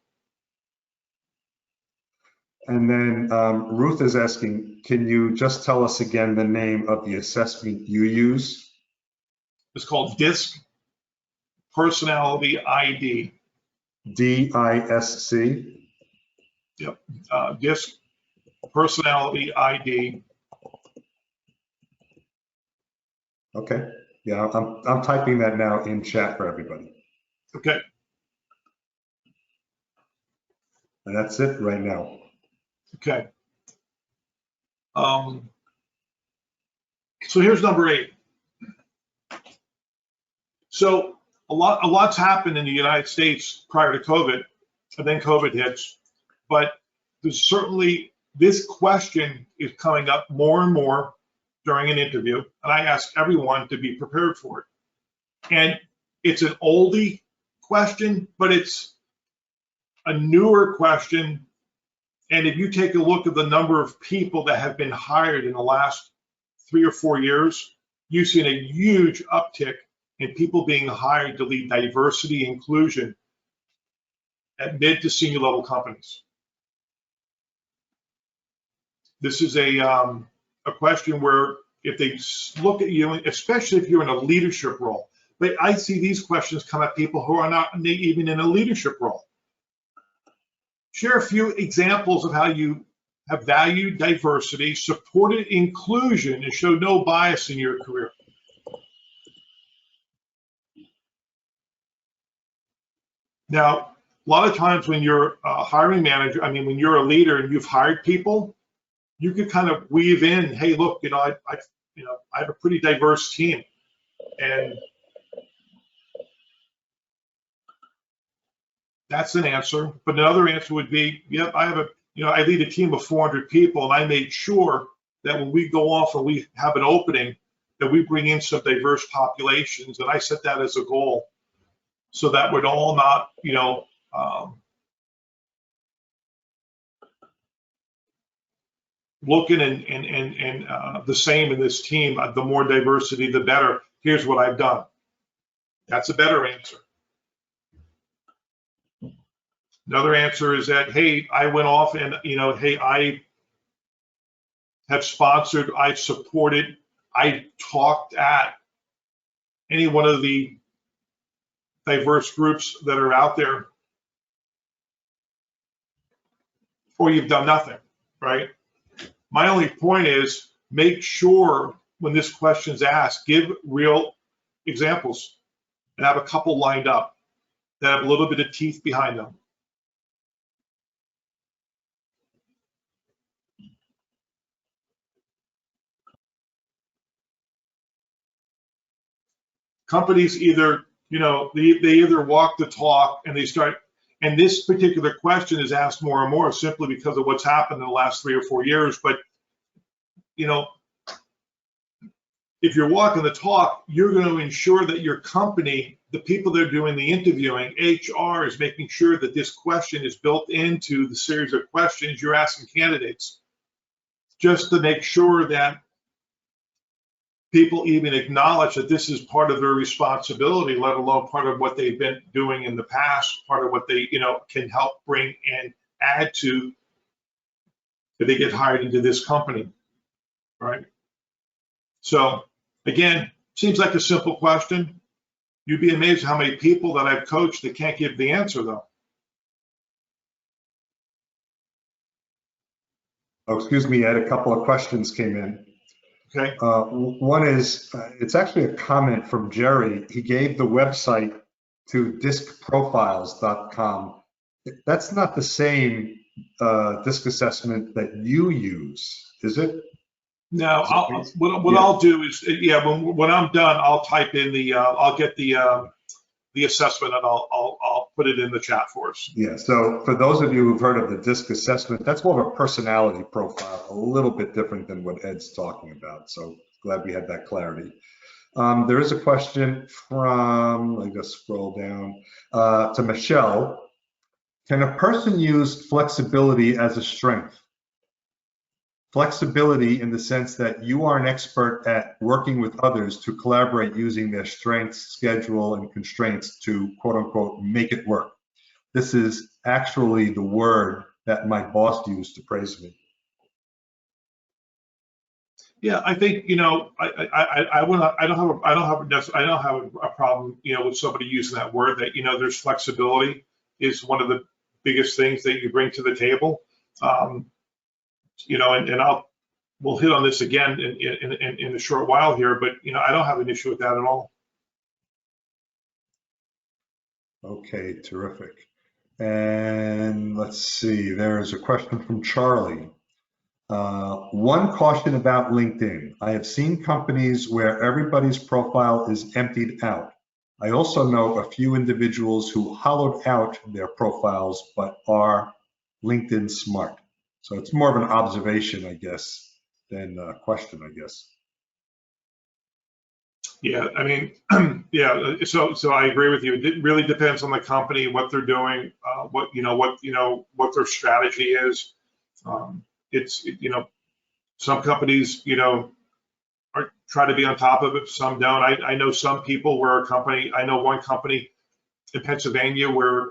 And then Ruth is asking, can you just tell us again the name of the assessment you use? It's called DISC Personality ID. DISC? Yep, DISC Personality ID. Okay, yeah, I'm typing that now in chat for everybody. Okay. And that's it right now. Okay. So here's number 8. So a lot's happened in the United States prior to COVID, and then COVID hits. But there's certainly, this question is coming up more and more during an interview, and I ask everyone to be prepared for it. And it's an oldie question, but it's a newer question. And if you take a look at the number of people that have been hired in the last 3 or 4 years, you've seen a huge uptick in people being hired to lead diversity and inclusion at mid to senior level companies. This is a question where if they look at you, especially if you're in a leadership role, but I see these questions come at people who are not even in a leadership role. Share a few examples of how you have valued diversity, supported inclusion, and showed no bias in your career. Now, a lot of times when you're a hiring manager, when you're a leader and you've hired people, you can kind of weave in, hey, look, I have a pretty diverse team, and that's an answer. But another answer would be, yep, I lead a team of 400 people, and I made sure that when we go off and we have an opening, that we bring in some diverse populations, and I set that as a goal, so that would all not, looking and the same in this team. The more diversity, the better. Here's what I've done. That's a better answer. Another answer is that, hey, I went off and, hey, I have sponsored, I've supported, I talked at any one of the diverse groups that are out there, or you've done nothing, right? My only point is, make sure when this question's asked, give real examples and have a couple lined up that have a little bit of teeth behind them. Companies either, they either walk the talk and they start, and this particular question is asked more and more simply because of what's happened in the last 3 or 4 years. But, if you're walking the talk, you're going to ensure that your company, the people that are doing the interviewing, HR is making sure that this question is built into the series of questions you're asking candidates, just to make sure that people even acknowledge that this is part of their responsibility, let alone part of what they've been doing in the past, part of what they, can help bring and add to if they get hired into this company, right? So again, seems like a simple question. You'd be amazed how many people that I've coached that can't give the answer though. Oh, excuse me, Ed, a couple of questions came in. Okay. One is, it's actually a comment from Jerry. He gave the website to discprofiles.com. That's not the same disc assessment that you use, is it? No, what I'll do is, yeah, when I'm done, I'll type in I'll get the assessment and I'll put it in the chat for us. Yeah, so for those of you who've heard of the DISC assessment, that's more of a personality profile, a little bit different than what Ed's talking about. So glad we had that clarity. There is a question from, let me just scroll down, to Michelle. Can a person use flexibility as a strength? Flexibility in the sense that you are an expert at working with others to collaborate using their strengths, schedule, and constraints to quote unquote make it work. This is actually the word that my boss used to praise me. Yeah, I think, you know, I don't have a problem, you know, with somebody using that word. That, you know, there's flexibility is one of the biggest things that you bring to the table. You know, and we'll hit on this again in a short while here, but, you know, I don't have an issue with that at all. Okay, terrific. And let's see, there's a question from Charlie. One caution about LinkedIn. I have seen companies where everybody's profile is emptied out. I also know a few individuals who hollowed out their profiles but are LinkedIn smart. So it's more of an observation, I guess, than a question, I guess. Yeah, I mean, yeah. So I agree with you. It really depends on the company, what they're doing, what their strategy is. You know, some companies, you know, try to be on top of it. Some don't. I know some people where I know one company in Pennsylvania where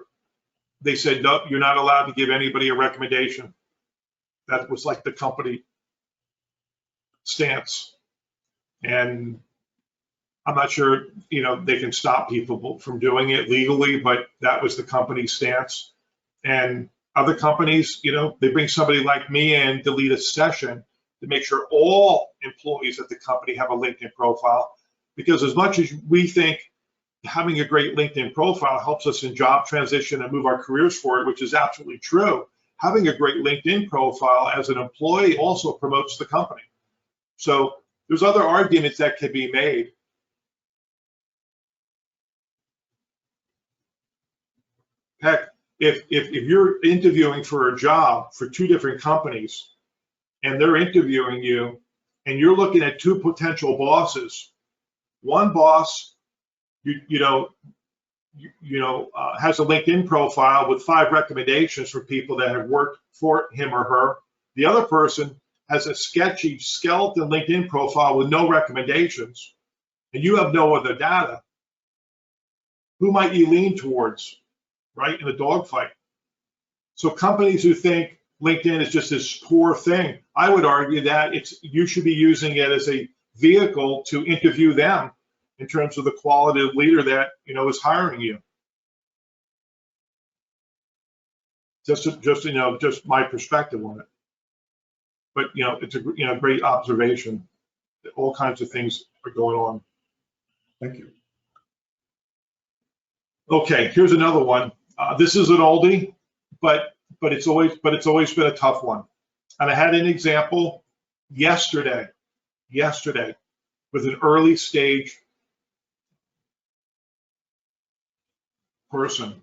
they said, no, you're not allowed to give anybody a recommendation. That was like the company stance. And I'm not sure, you know, they can stop people from doing it legally, but that was the company's stance. And other companies, you know, they bring somebody like me in to lead a session to make sure all employees at the company have a LinkedIn profile. Because as much as we think having a great LinkedIn profile helps us in job transition and move our careers forward, which is absolutely true, having a great LinkedIn profile as an employee also promotes the company. So there's other arguments that can be made. Heck, if you're interviewing for a job for two different companies and they're interviewing you and you're looking at two potential bosses, one boss, has a LinkedIn profile with 5 recommendations for people that have worked for him or her. The other person has a sketchy skeleton LinkedIn profile with no recommendations, and you have no other data. Who might you lean towards, right, in a dogfight? So companies who think LinkedIn is just this poor thing, I would argue that you should be using it as a vehicle to interview them in terms of the quality of leader that, you know, is hiring you. Just my perspective on it. But, you know, it's a great observation that all kinds of things are going on. Thank you. Okay, here's another one. This is an oldie, but it's always been a tough one. And I had an example yesterday with an early stage person.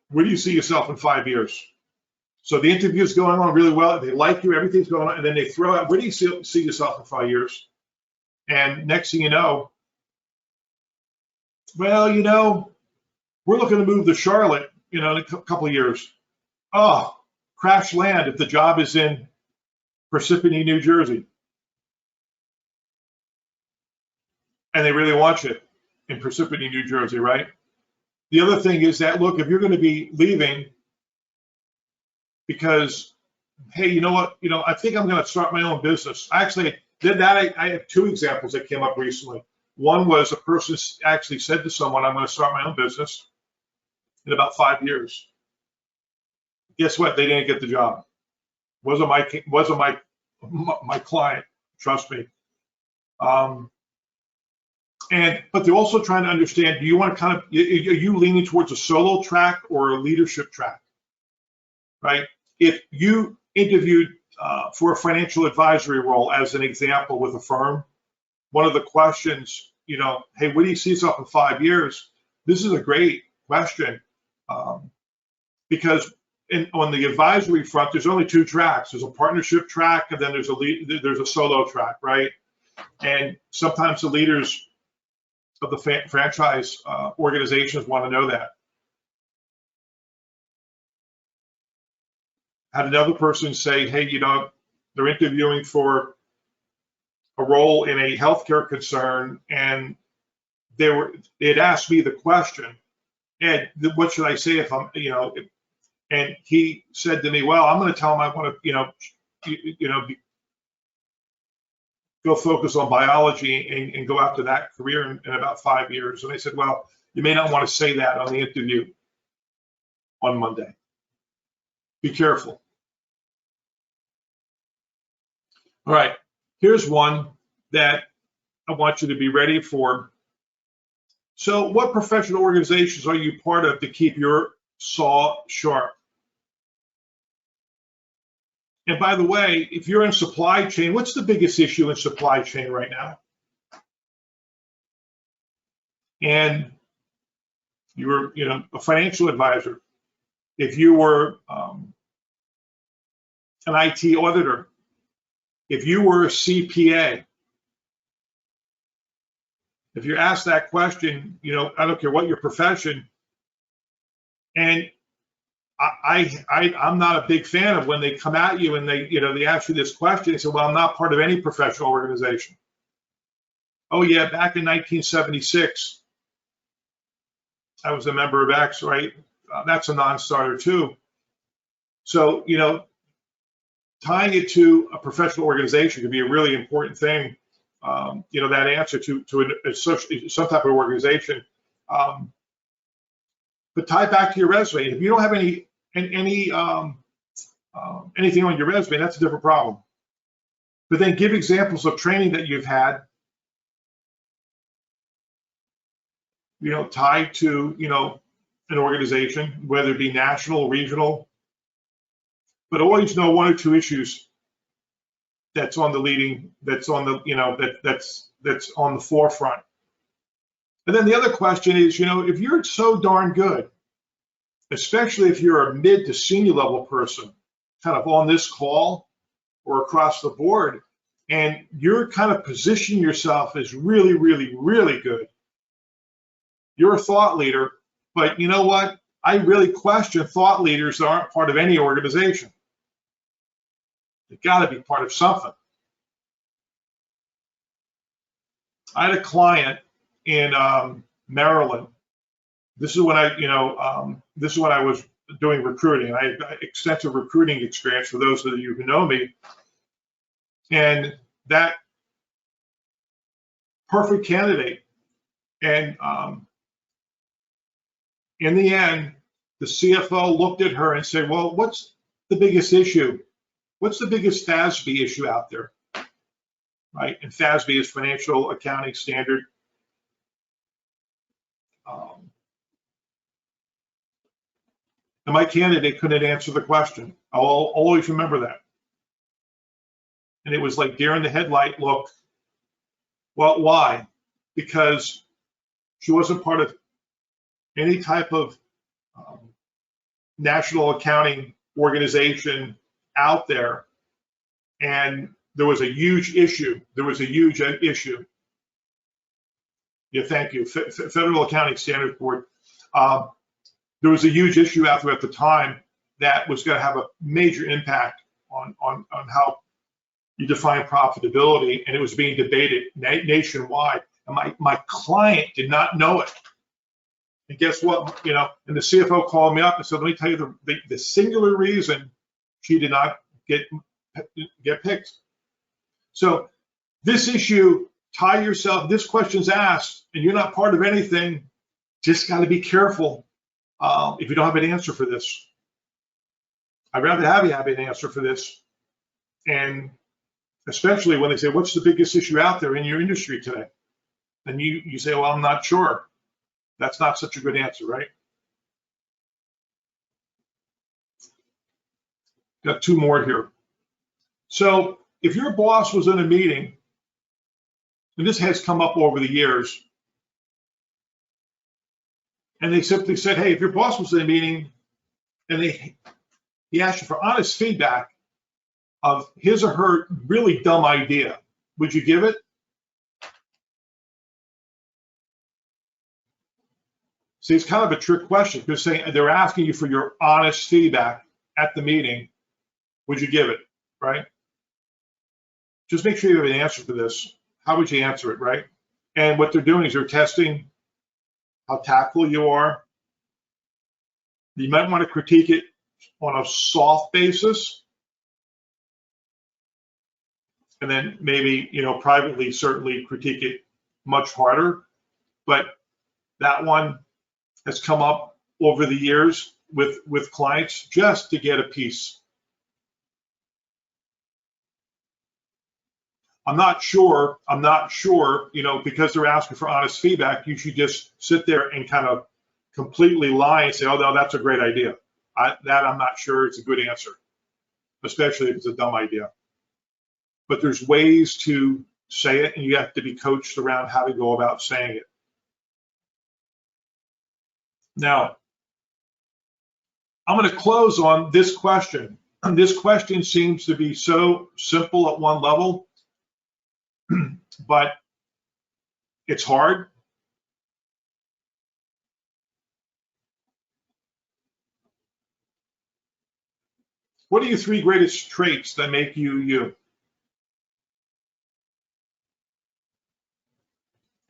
Where do you see yourself in 5 years? So the interview is going on really well. They like you, everything's going on, and then they throw out, where do you see yourself in 5 years? And next thing you know, well, you know, we're looking to move to Charlotte, you know, in a couple of years. Oh, crash land if the job is in Parsippany, New Jersey. And they really want you in Parsippany, New Jersey, right? The other thing is that, look, if you're going to be leaving because, hey, you know what, you know, I think I'm going to start my own business. Actually, I have 2 examples that came up recently. One was a person actually said to someone, I'm going to start my own business in about 5 years. Guess what? They didn't get the job. Wasn't my client, trust me. But they're also trying to understand, do you want to are you leaning towards a solo track or a leadership track, right? If you interviewed for a financial advisory role, as an example, with a firm, one of the questions, hey, what do you see yourself in 5 years? This is a great question, because on the advisory front, there's only 2 tracks. There's a partnership track, and then there's a solo track, right? And sometimes the leaders of the franchise organizations want to know that. Had another person say, hey, they're interviewing for a role in a healthcare concern, and they had asked me the question, Ed, what should I say if I'm, and he said to me, well, I'm going to tell him I want to, go focus on biology and go after that career in about 5 years. And I said, well, you may not want to say that on the interview on Monday. Be careful. All right, here's one that I want you to be ready for. So what professional organizations are you part of to keep your saw sharp? And by the way, if you're in supply chain, what's the biggest issue in supply chain right now? And you were, a financial advisor. If you were an IT auditor, if you were a CPA, if you're asked that question, I don't care what your profession, and I'm not a big fan of when they come at you and they ask you this question. They say, well, I'm not part of any professional organization. Oh yeah, back in 1976, I was a member of X, right? That's a non-starter too. So, tying it to a professional organization could be a really important thing. That answer to some type of organization. But tie it back to your resume. If you don't have anything on your resume, that's a different problem. But then give examples of training that you've had, tied to, an organization, whether it be national, regional, but always know 1 or 2 issues that's on the that's on the forefront. And then the other question is, if you're so darn good, especially if you're a mid to senior level person, kind of on this call or across the board, and you're kind of positioning yourself as really, really, really good. You're a thought leader, but you know what? I really question thought leaders that aren't part of any organization. They've got to be part of something. I had a client in Maryland. This is when I was doing recruiting. I had extensive recruiting experience, for those of you who know me. And that perfect candidate. And in the end, the CFO looked at her and said, well, what's the biggest issue? What's the biggest FASB issue out there? Right? And FASB is Financial Accounting Standard. And my candidate couldn't answer the question. I'll always remember that. And it was like deer in the headlight look. Well, why? Because she wasn't part of any type of national accounting organization out there. And there was a huge issue. Yeah, thank you. Federal Accounting Standards Board. There was a huge issue out there at the time that was going to have a major impact on how you define profitability, and it was being debated nationwide. And my client did not know it. And guess what? And the CFO called me up and said, let me tell you the singular reason she did not get picked. So this issue tie yourself, this question's asked and you're not part of anything, just got to be careful if you don't have an answer for this. I'd rather have you have an answer for this. And especially when they say, what's the biggest issue out there in your industry today? And you say, well, I'm not sure. That's not such a good answer, right? Got two more here. So if your boss was in a meeting, and this has come up over the years, and they simply said, hey, if your boss was in a meeting and he asked you for honest feedback of his or her really dumb idea, would you give it? See, it's kind of a trick question. They're asking you for your honest feedback at the meeting. Would you give it, right? Just make sure you have an answer for this. How would you answer it, right? And what they're doing is they're testing how tactful you are. You might want to critique it on a soft basis. And then maybe, privately, certainly critique it much harder. But that one has come up over the years with clients just to get a piece. I'm not sure, because they're asking for honest feedback, you should just sit there and kind of completely lie and say, oh, no, that's a great idea. I'm not sure it's a good answer, especially if it's a dumb idea. But there's ways to say it, and you have to be coached around how to go about saying it. Now, I'm going to close on this question. This question seems to be so simple at one level, but it's hard. What are your three greatest traits that make you you?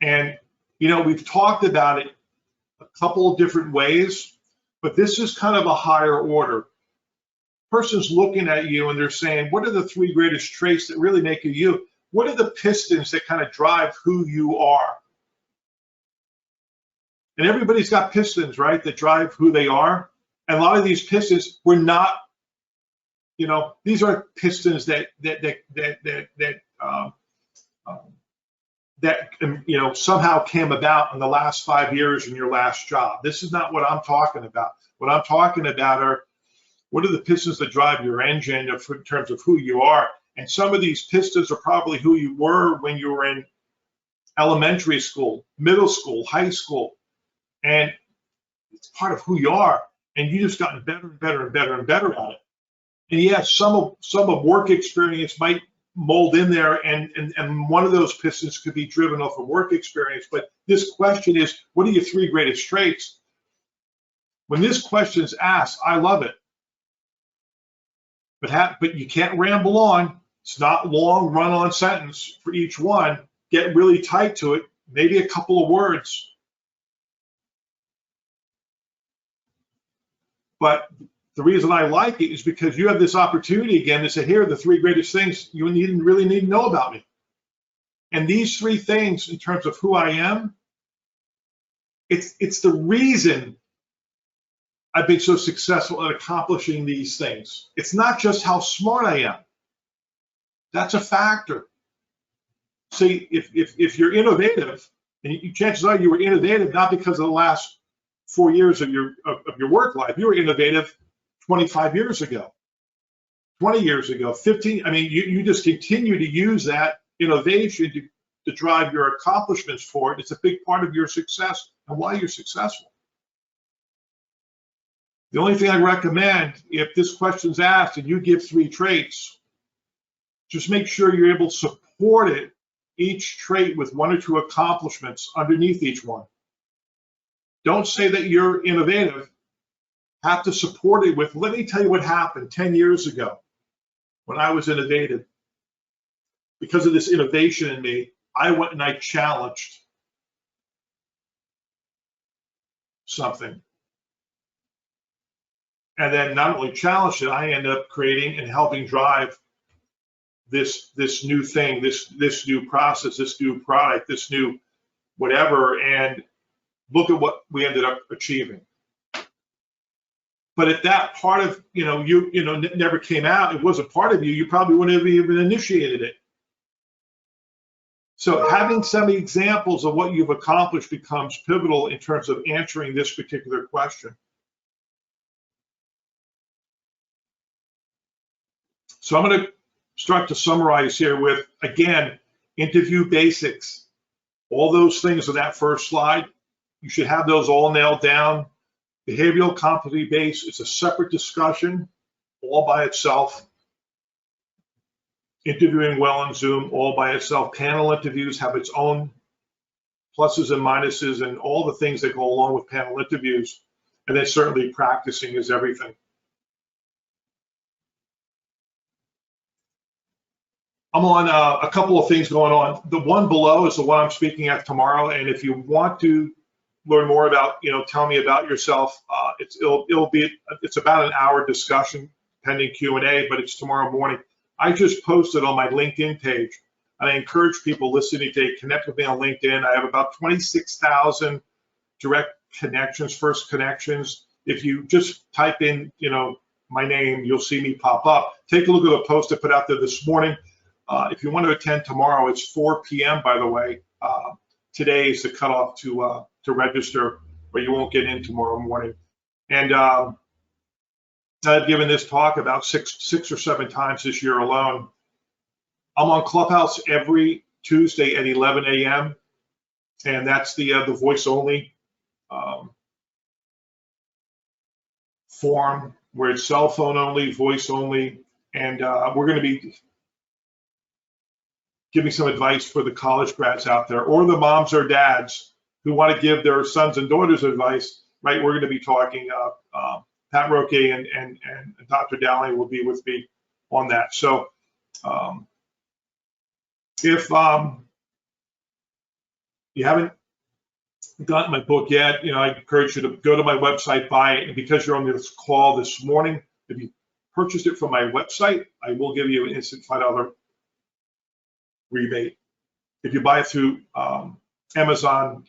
And, we've talked about it a couple of different ways, but this is kind of a higher order. Person's looking at you and they're saying, what are the three greatest traits that really make you you? What are the pistons that kind of drive who you are? And everybody's got pistons, right, that drive who they are. And a lot of these pistons were not, these are pistons that somehow came about in the last 5 years in your last job. This is not what I'm talking about. What I'm talking about are, what are the pistons that drive your engine in terms of who you are? And some of these pistons are probably who you were when you were in elementary school, middle school, high school. And it's part of who you are. And you just gotten better and better and better and better at it. And yes, some of work experience might mold in there, and one of those pistons could be driven off of work experience. But this question is, what are your three greatest traits? When this question is asked, I love it. But you can't ramble on. It's not long run-on sentence for each one. Get really tight to it, maybe a couple of words. But the reason I like it is because you have this opportunity again to say, here are the three greatest things you really need to know about me. And these three things in terms of who I am, it's the reason I've been so successful at accomplishing these things. It's not just how smart I am. That's a factor. See, if you're innovative, and chances are you were innovative not because of the last 4 years of your work life. You were innovative 25 years ago, 20 years ago, 15. I mean, you just continue to use that innovation to drive your accomplishments forward. It's a big part of your success and why you're successful. The only thing I recommend, if this question's asked and you give three traits, just make sure you're able to support it, each trait with one or two accomplishments underneath each one. Don't say that you're innovative. Have to support it with, let me tell you what happened 10 years ago when I was innovative. Because of this innovation in me, I went and I challenged something. And then not only challenged it, I ended up creating and helping drive this new thing, this new process, this new product, this new whatever, and look at what we ended up achieving. But if that part of, never came out, it wasn't part of you, you probably wouldn't have even initiated it. So having some examples of what you've accomplished becomes pivotal in terms of answering this particular question. So I'm going to start to summarize here with, again, interview basics. All those things on that first slide, you should have those all nailed down. Behavioral competency base is a separate discussion all by itself. Interviewing well on Zoom all by itself. Panel interviews have its own pluses and minuses and all the things that go along with panel interviews. And then certainly practicing is everything. I'm on a couple of things going on. The one below is the one I'm speaking at tomorrow. And if you want to learn more about, tell me about yourself, it's about an hour discussion pending Q&A, but it's tomorrow morning. I just posted on my LinkedIn page, and I encourage people listening to connect with me on LinkedIn. I have about 26,000 direct connections, first connections. If you just type in, my name, you'll see me pop up. Take a look at the post I put out there this morning. If you want to attend tomorrow, it's 4 p.m. by the way. Today is the cutoff to register, but you won't get in tomorrow morning. And I've given this talk about six or seven times this year alone. I'm on Clubhouse every Tuesday at 11 a.m. and that's the voice only form, where it's cell phone only, voice only, and we're going to be giving some advice for the college grads out there, or the moms or dads who want to give their sons and daughters advice, right? We're going to be talking, Pat Roque and Dr. Dowling will be with me on that. So if you haven't gotten my book yet, I encourage you to go to my website, buy it. And because you're on this call this morning, if you purchased it from my website, I will give you an instant $5 rebate. If you buy it through Amazon,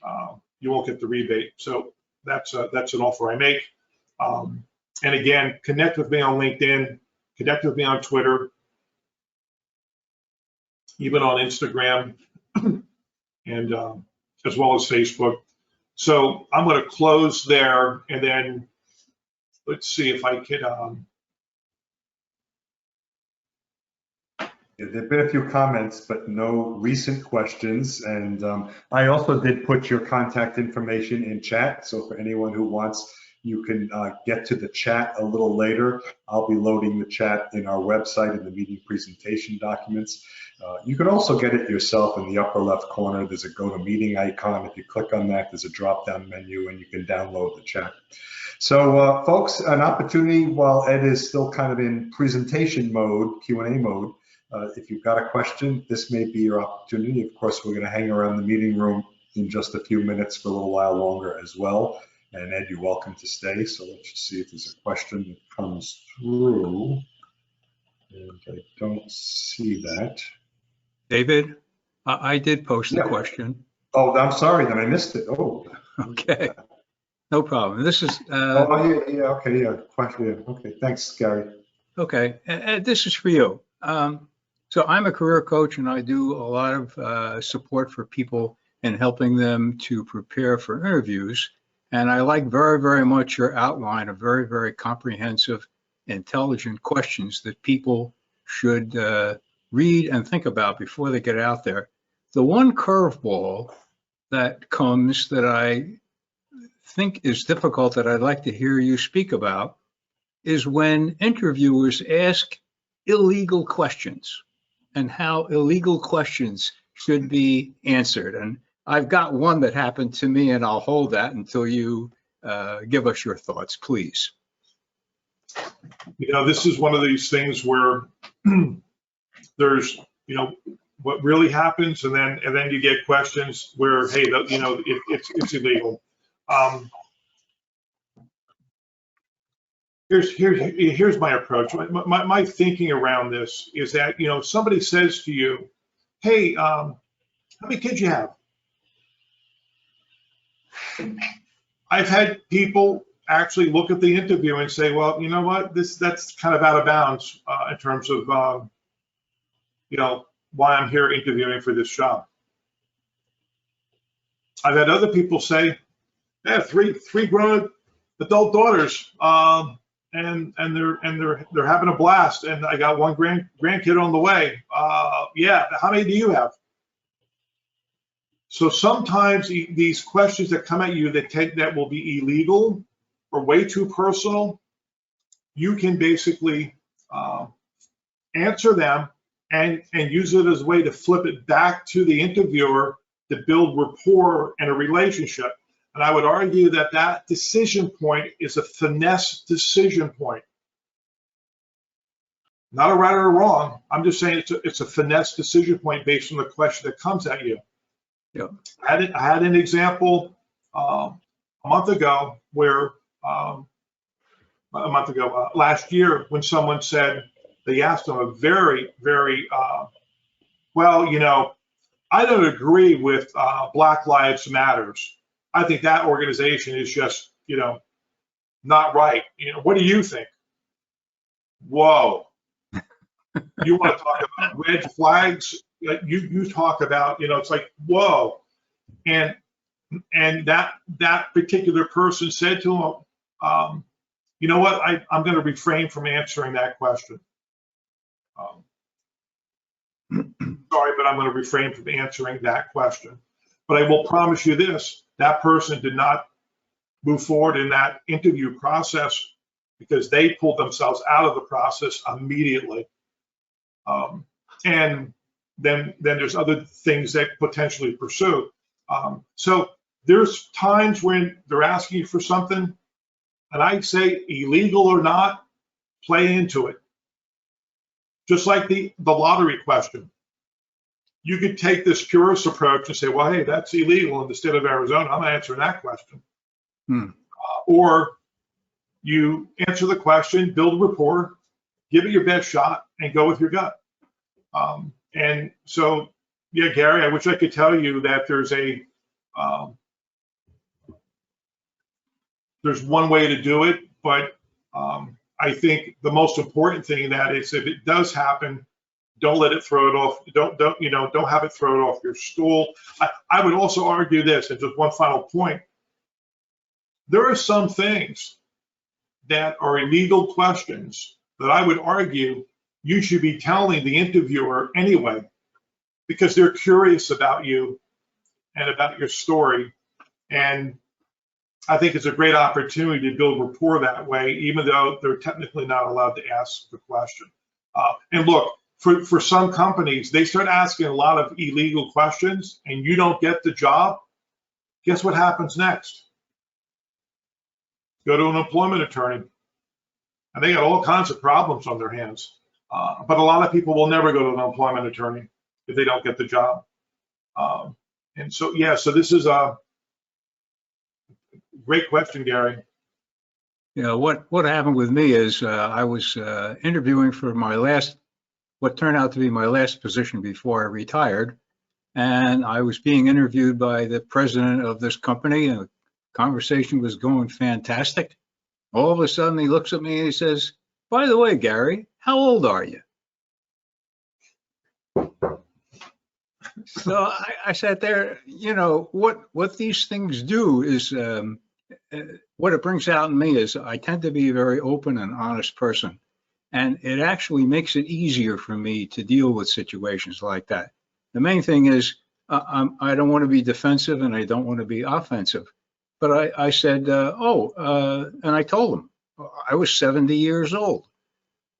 you won't get the rebate. So that's an offer I make. And again, connect with me on LinkedIn, connect with me on Twitter, even on Instagram, and as well as Facebook. So I'm going to close there, and then let's see if I can. There have been a few comments, but no recent questions. And I also did put your contact information in chat. So for anyone who wants, you can get to the chat a little later. I'll be loading the chat in our website in the meeting presentation documents. You can also get it yourself in the upper left corner. There's a go to meeting icon. If you click on that, there's a drop down menu and you can download the chat. So folks, an opportunity while Ed is still kind of in presentation mode, Q&A mode. If you've got a question, this may be your opportunity. Of course, we're going to hang around the meeting room in just a few minutes for a little while longer as well. And Ed, you're welcome to stay. So let's just see if there's a question that comes through. And I don't see that. David, I did post the question. Oh, I'm sorry, then I missed it. Oh. Okay, no problem. This is. Question. Yeah. Okay, thanks, Gary. Okay, this is for you. So I'm a career coach, and I do a lot of support for people and helping them to prepare for interviews. And I like very, very much your outline of very, very comprehensive, intelligent questions that people should read and think about before they get out there. The one curveball that comes that I think is difficult that I'd like to hear you speak about is when interviewers ask illegal questions and how illegal questions should be answered. And I've got one that happened to me, and I'll hold that until you give us your thoughts, please. This is one of these things where there's, what really happens, and then you get questions where, hey, it's illegal. Here's my approach. My thinking around this is that, somebody says to you, hey, how many kids you have? I've had people actually look at the interview and say, well, you know what, that's kind of out of bounds in terms of, why I'm here interviewing for this job. I've had other people say, I have three grown adult daughters, and they're having a blast, and I got one grandkid on the way. Yeah, how many do you have? So sometimes these questions that come at you that will be illegal or way too personal, you can basically answer them and use it as a way to flip it back to the interviewer to build rapport and a relationship. And I would argue that that decision point is a finesse decision point. Not a right or a wrong. I'm just saying it's a finesse decision point based on the question that comes at you. Yep. I had an example a month ago where last year, when someone said, they asked them a very, very, well, I don't agree with Black Lives Matters. I think that organization is just, not right. What do you think? Whoa. You want to talk about red flags? You talk about, it's like, whoa. And that particular person said to him, you know what, I'm going to refrain from answering that question. Sorry, but I'm going to refrain from answering that question. But I will promise you this, that person did not move forward in that interview process because they pulled themselves out of the process immediately. And then there's other things that potentially pursue. So there's times when they're asking you for something, and I say, illegal or not, play into it. Just like the lottery question. You could take this purist approach and say, well, hey, that's illegal in the state of Arizona. I'm not answering that question. Or you answer the question, build rapport, give it your best shot, and go with your gut. And so, yeah, Gary, I wish I could tell you that there's one way to do it, but I think the most important thing in that is if it does happen, don't let it throw it off. Don't have it throw it off your stool. I would also argue this, and just one final point. There are some things that are illegal questions that I would argue you should be telling the interviewer anyway, because they're curious about you and about your story. And I think it's a great opportunity to build rapport that way, even though they're technically not allowed to ask the question. And look, for some companies, they start asking a lot of illegal questions and you don't get the job. Guess what happens next? Go to an employment attorney. And they got all kinds of problems on their hands. But a lot of people will never go to an employment attorney if they don't get the job. And so, yeah, so this is a great question, Gary. What happened with me is I was interviewing for what turned out to be my last position before I retired. And I was being interviewed by the president of this company, and the conversation was going fantastic. All of a sudden, he looks at me and he says, by the way, Gary, how old are you? So I sat there, what these things do is, what it brings out in me is I tend to be a very open and honest person. And it actually makes it easier for me to deal with situations like that. The main thing is I don't want to be defensive and I don't want to be offensive. But I said, and I told him I was 70 years old.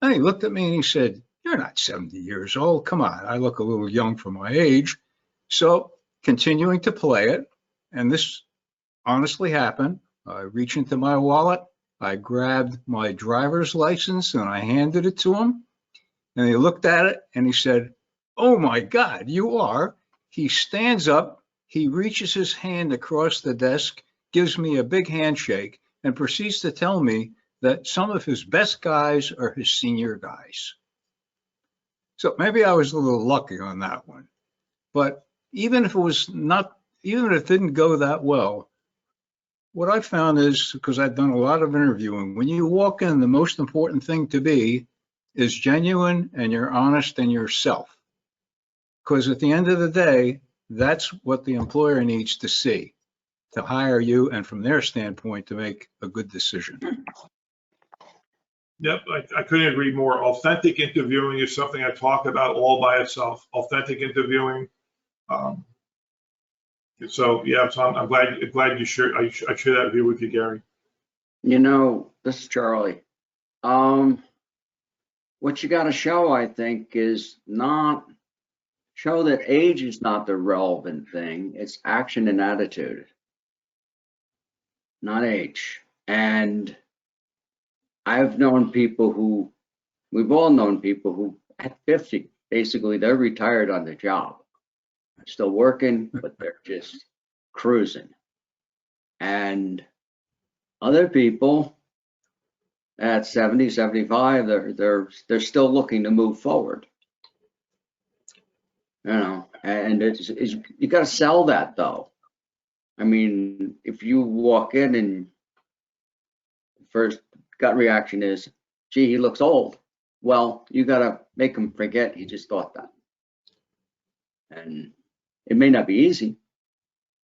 And he looked at me and he said, you're not 70 years old. Come on, I look a little young for my age. So continuing to play it, and this honestly happened, I reached into my wallet, I grabbed my driver's license and I handed it to him. And he looked at it and he said, oh my God, you are. He stands up, he reaches his hand across the desk, gives me a big handshake, and proceeds to tell me that some of his best guys are his senior guys. So maybe I was a little lucky on that one. But even if it didn't go that well, what I found is, because I've done a lot of interviewing, when you walk in, the most important thing to be is genuine and you're honest in yourself. Because at the end of the day, that's what the employer needs to see to hire you, and from their standpoint, to make a good decision. Yep, I couldn't agree more. Authentic interviewing is something I talk about all by itself. Authentic interviewing. So I'm glad you shared. I share that view with you, Gary. You know, this is Charlie. What you got to show, I think, is not show that age is not the relevant thing. It's action and attitude, not age. And we've all known people who at 50, basically they're retired on the job. They're still working, but they're just cruising. And other people at 70, 75, they're still looking to move forward. You know, and you got to sell that though. I mean, if you walk in and first gut reaction is, gee, he looks old. Well, you got to make him forget he just thought that. And it may not be easy.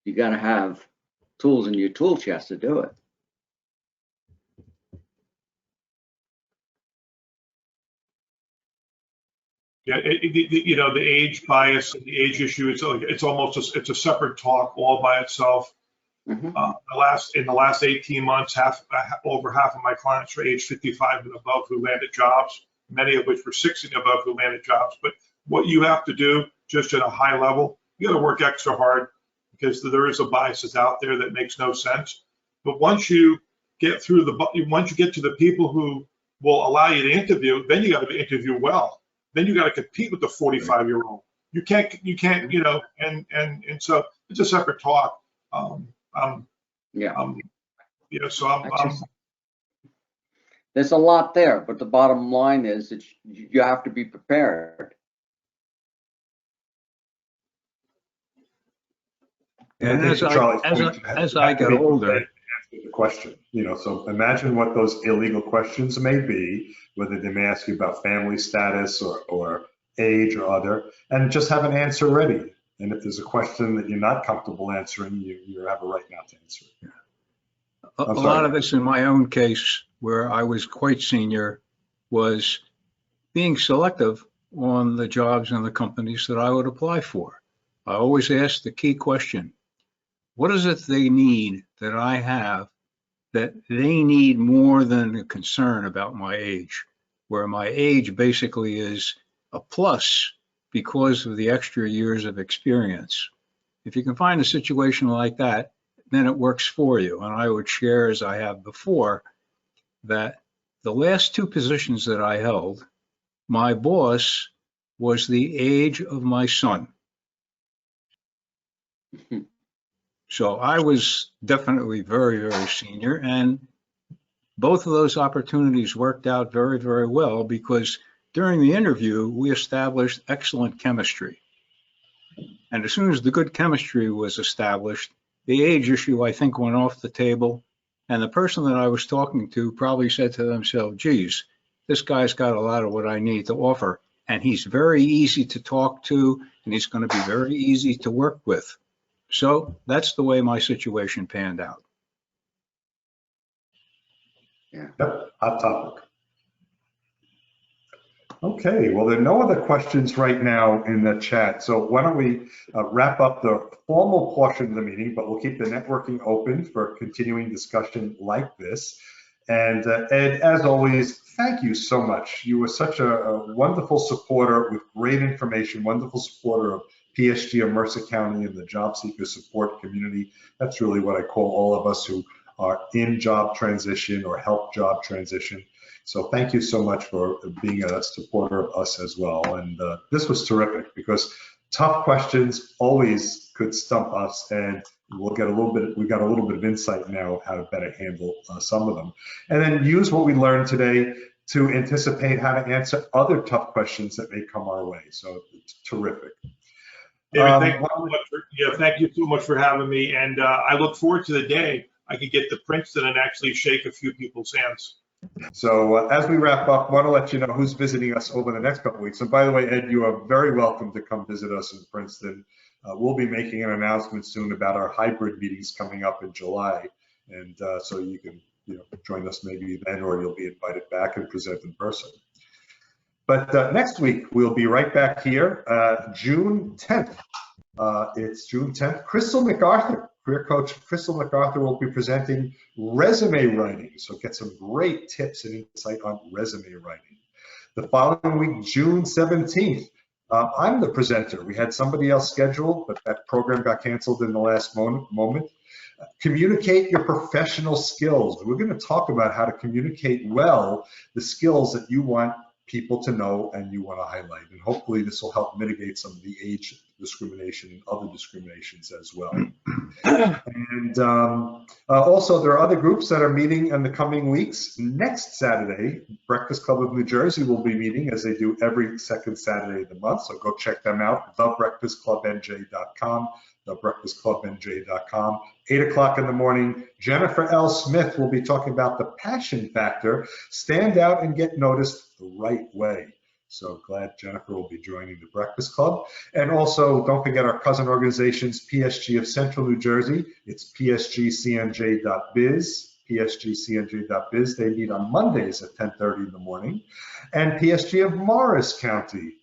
You got to have tools in your tool chest to do it. Yeah, the age bias and the age issue, it's almost it's a separate talk all by itself. Mm-hmm. In the last 18 months, over half of my clients are age 55 and above who landed jobs, many of which were 60 and above who landed jobs. But what you have to do, just at a high level, you got to work extra hard, because there is a bias out there that makes no sense. But once you get to the people who will allow you to interview, then you got to interview well. Then you got to compete with the 45-year-old. You can't, and so it's a separate talk. There's a lot there, but the bottom line is that you have to be prepared. And as I get older, the question, so imagine what those illegal questions may be, whether they may ask you about family status or age or other, and just have an answer ready. And if there's a question that you're not comfortable answering, you have a right not to answer it. A lot of this in my own case, where I was quite senior, was being selective on the jobs and the companies that I would apply for. I always ask the key question: what is it they need that I have that they need more than a concern about my age, where my age basically is a plus because of the extra years of experience? If you can find a situation like that, then it works for you. And I would share, as I have before, that the last two positions that I held, my boss was the age of my son. So I was definitely very, very senior, and both of those opportunities worked out very, very well, because during the interview, we established excellent chemistry. And as soon as the good chemistry was established, the age issue, I think, went off the table. And the person that I was talking to probably said to themselves, geez, this guy's got a lot of what I need to offer. And he's very easy to talk to, and he's going to be very easy to work with. So that's the way my situation panned out. Yeah, hot topic. Okay, well, there are no other questions right now in the chat. So why don't we wrap up the formal portion of the meeting, but we'll keep the networking open for continuing discussion like this. And Ed, as always, thank you so much. You were such a wonderful supporter with great information, wonderful supporter of PSG of Mercer County and the job seeker support community. That's really what I call all of us who are in job transition or help job transition. So thank you so much for being a supporter of us as well. And this was terrific, because tough questions always could stump us, and we'll get a little bit, we got a little bit of insight now of how to better handle some of them. And then use what we learned today to anticipate how to answer other tough questions that may come our way. So it's terrific. David, thank you so much for having me. And I look forward to the day I could get to Princeton and actually shake a few people's hands. So as we wrap up, I want to let you know who's visiting us over the next couple of weeks. And by the way, Ed, you are very welcome to come visit us in Princeton. We'll be making an announcement soon about our hybrid meetings coming up in July. And so you can join us maybe then, or you'll be invited back and present in person. But next week, we'll be right back here, June 10th. It's June 10th. Crystal MacArthur, career coach Crystal MacArthur, will be presenting resume writing. So get some great tips and insight on resume writing. The following week, June 17th, I'm the presenter. We had somebody else scheduled, but that program got canceled in the last moment. Communicate your professional skills. We're going to talk about how to communicate well the skills that you want people to know and you want to highlight. And hopefully this will help mitigate some of the age discrimination and other discriminations as well. And also there are other groups that are meeting in the coming weeks. Next Saturday, Breakfast Club of New Jersey will be meeting, as they do every second Saturday of the month. So go check them out, thebreakfastclubnj.com. thebreakfastclubnj.com. 8 o'clock in the morning, Jennifer L. Smith will be talking about the passion factor. Stand out and get noticed the right way. So glad Jennifer will be joining the Breakfast Club. And also, don't forget our cousin organizations, PSG of Central New Jersey. It's psgcnj.biz. psgcnj.biz. They meet on Mondays at 10:30 in the morning. And PSG of Morris County,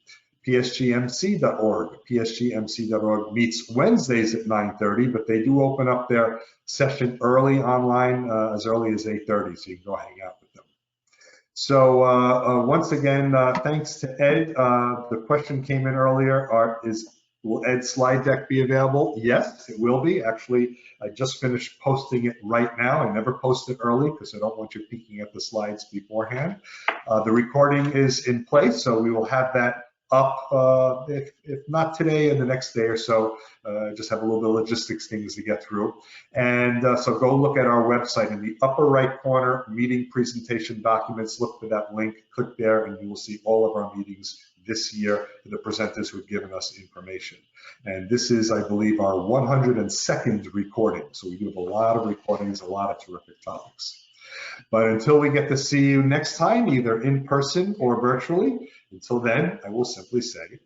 psgmc.org. psgmc.org meets Wednesdays at 9:30, but they do open up their session early online, as early as 8:30, so you can go hang out with them. So once again, thanks to Ed. The question came in earlier, will Ed's slide deck be available? Yes, it will be. Actually, I just finished posting it right now. I never post it early because I don't want you peeking at the slides beforehand. The recording is in place, so we will have that up, if not today, in the next day or so. Just have a little bit of logistics things to get through. And so go look at our website in the upper right corner, meeting presentation documents. Look for that link, click there, and you will see all of our meetings this year for the presenters who've given us information. And this is, I believe, our 102nd recording. So we do have a lot of recordings, a lot of terrific topics. But until we get to see you next time, either in person or virtually, until then, I will simply say,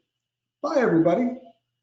bye, everybody.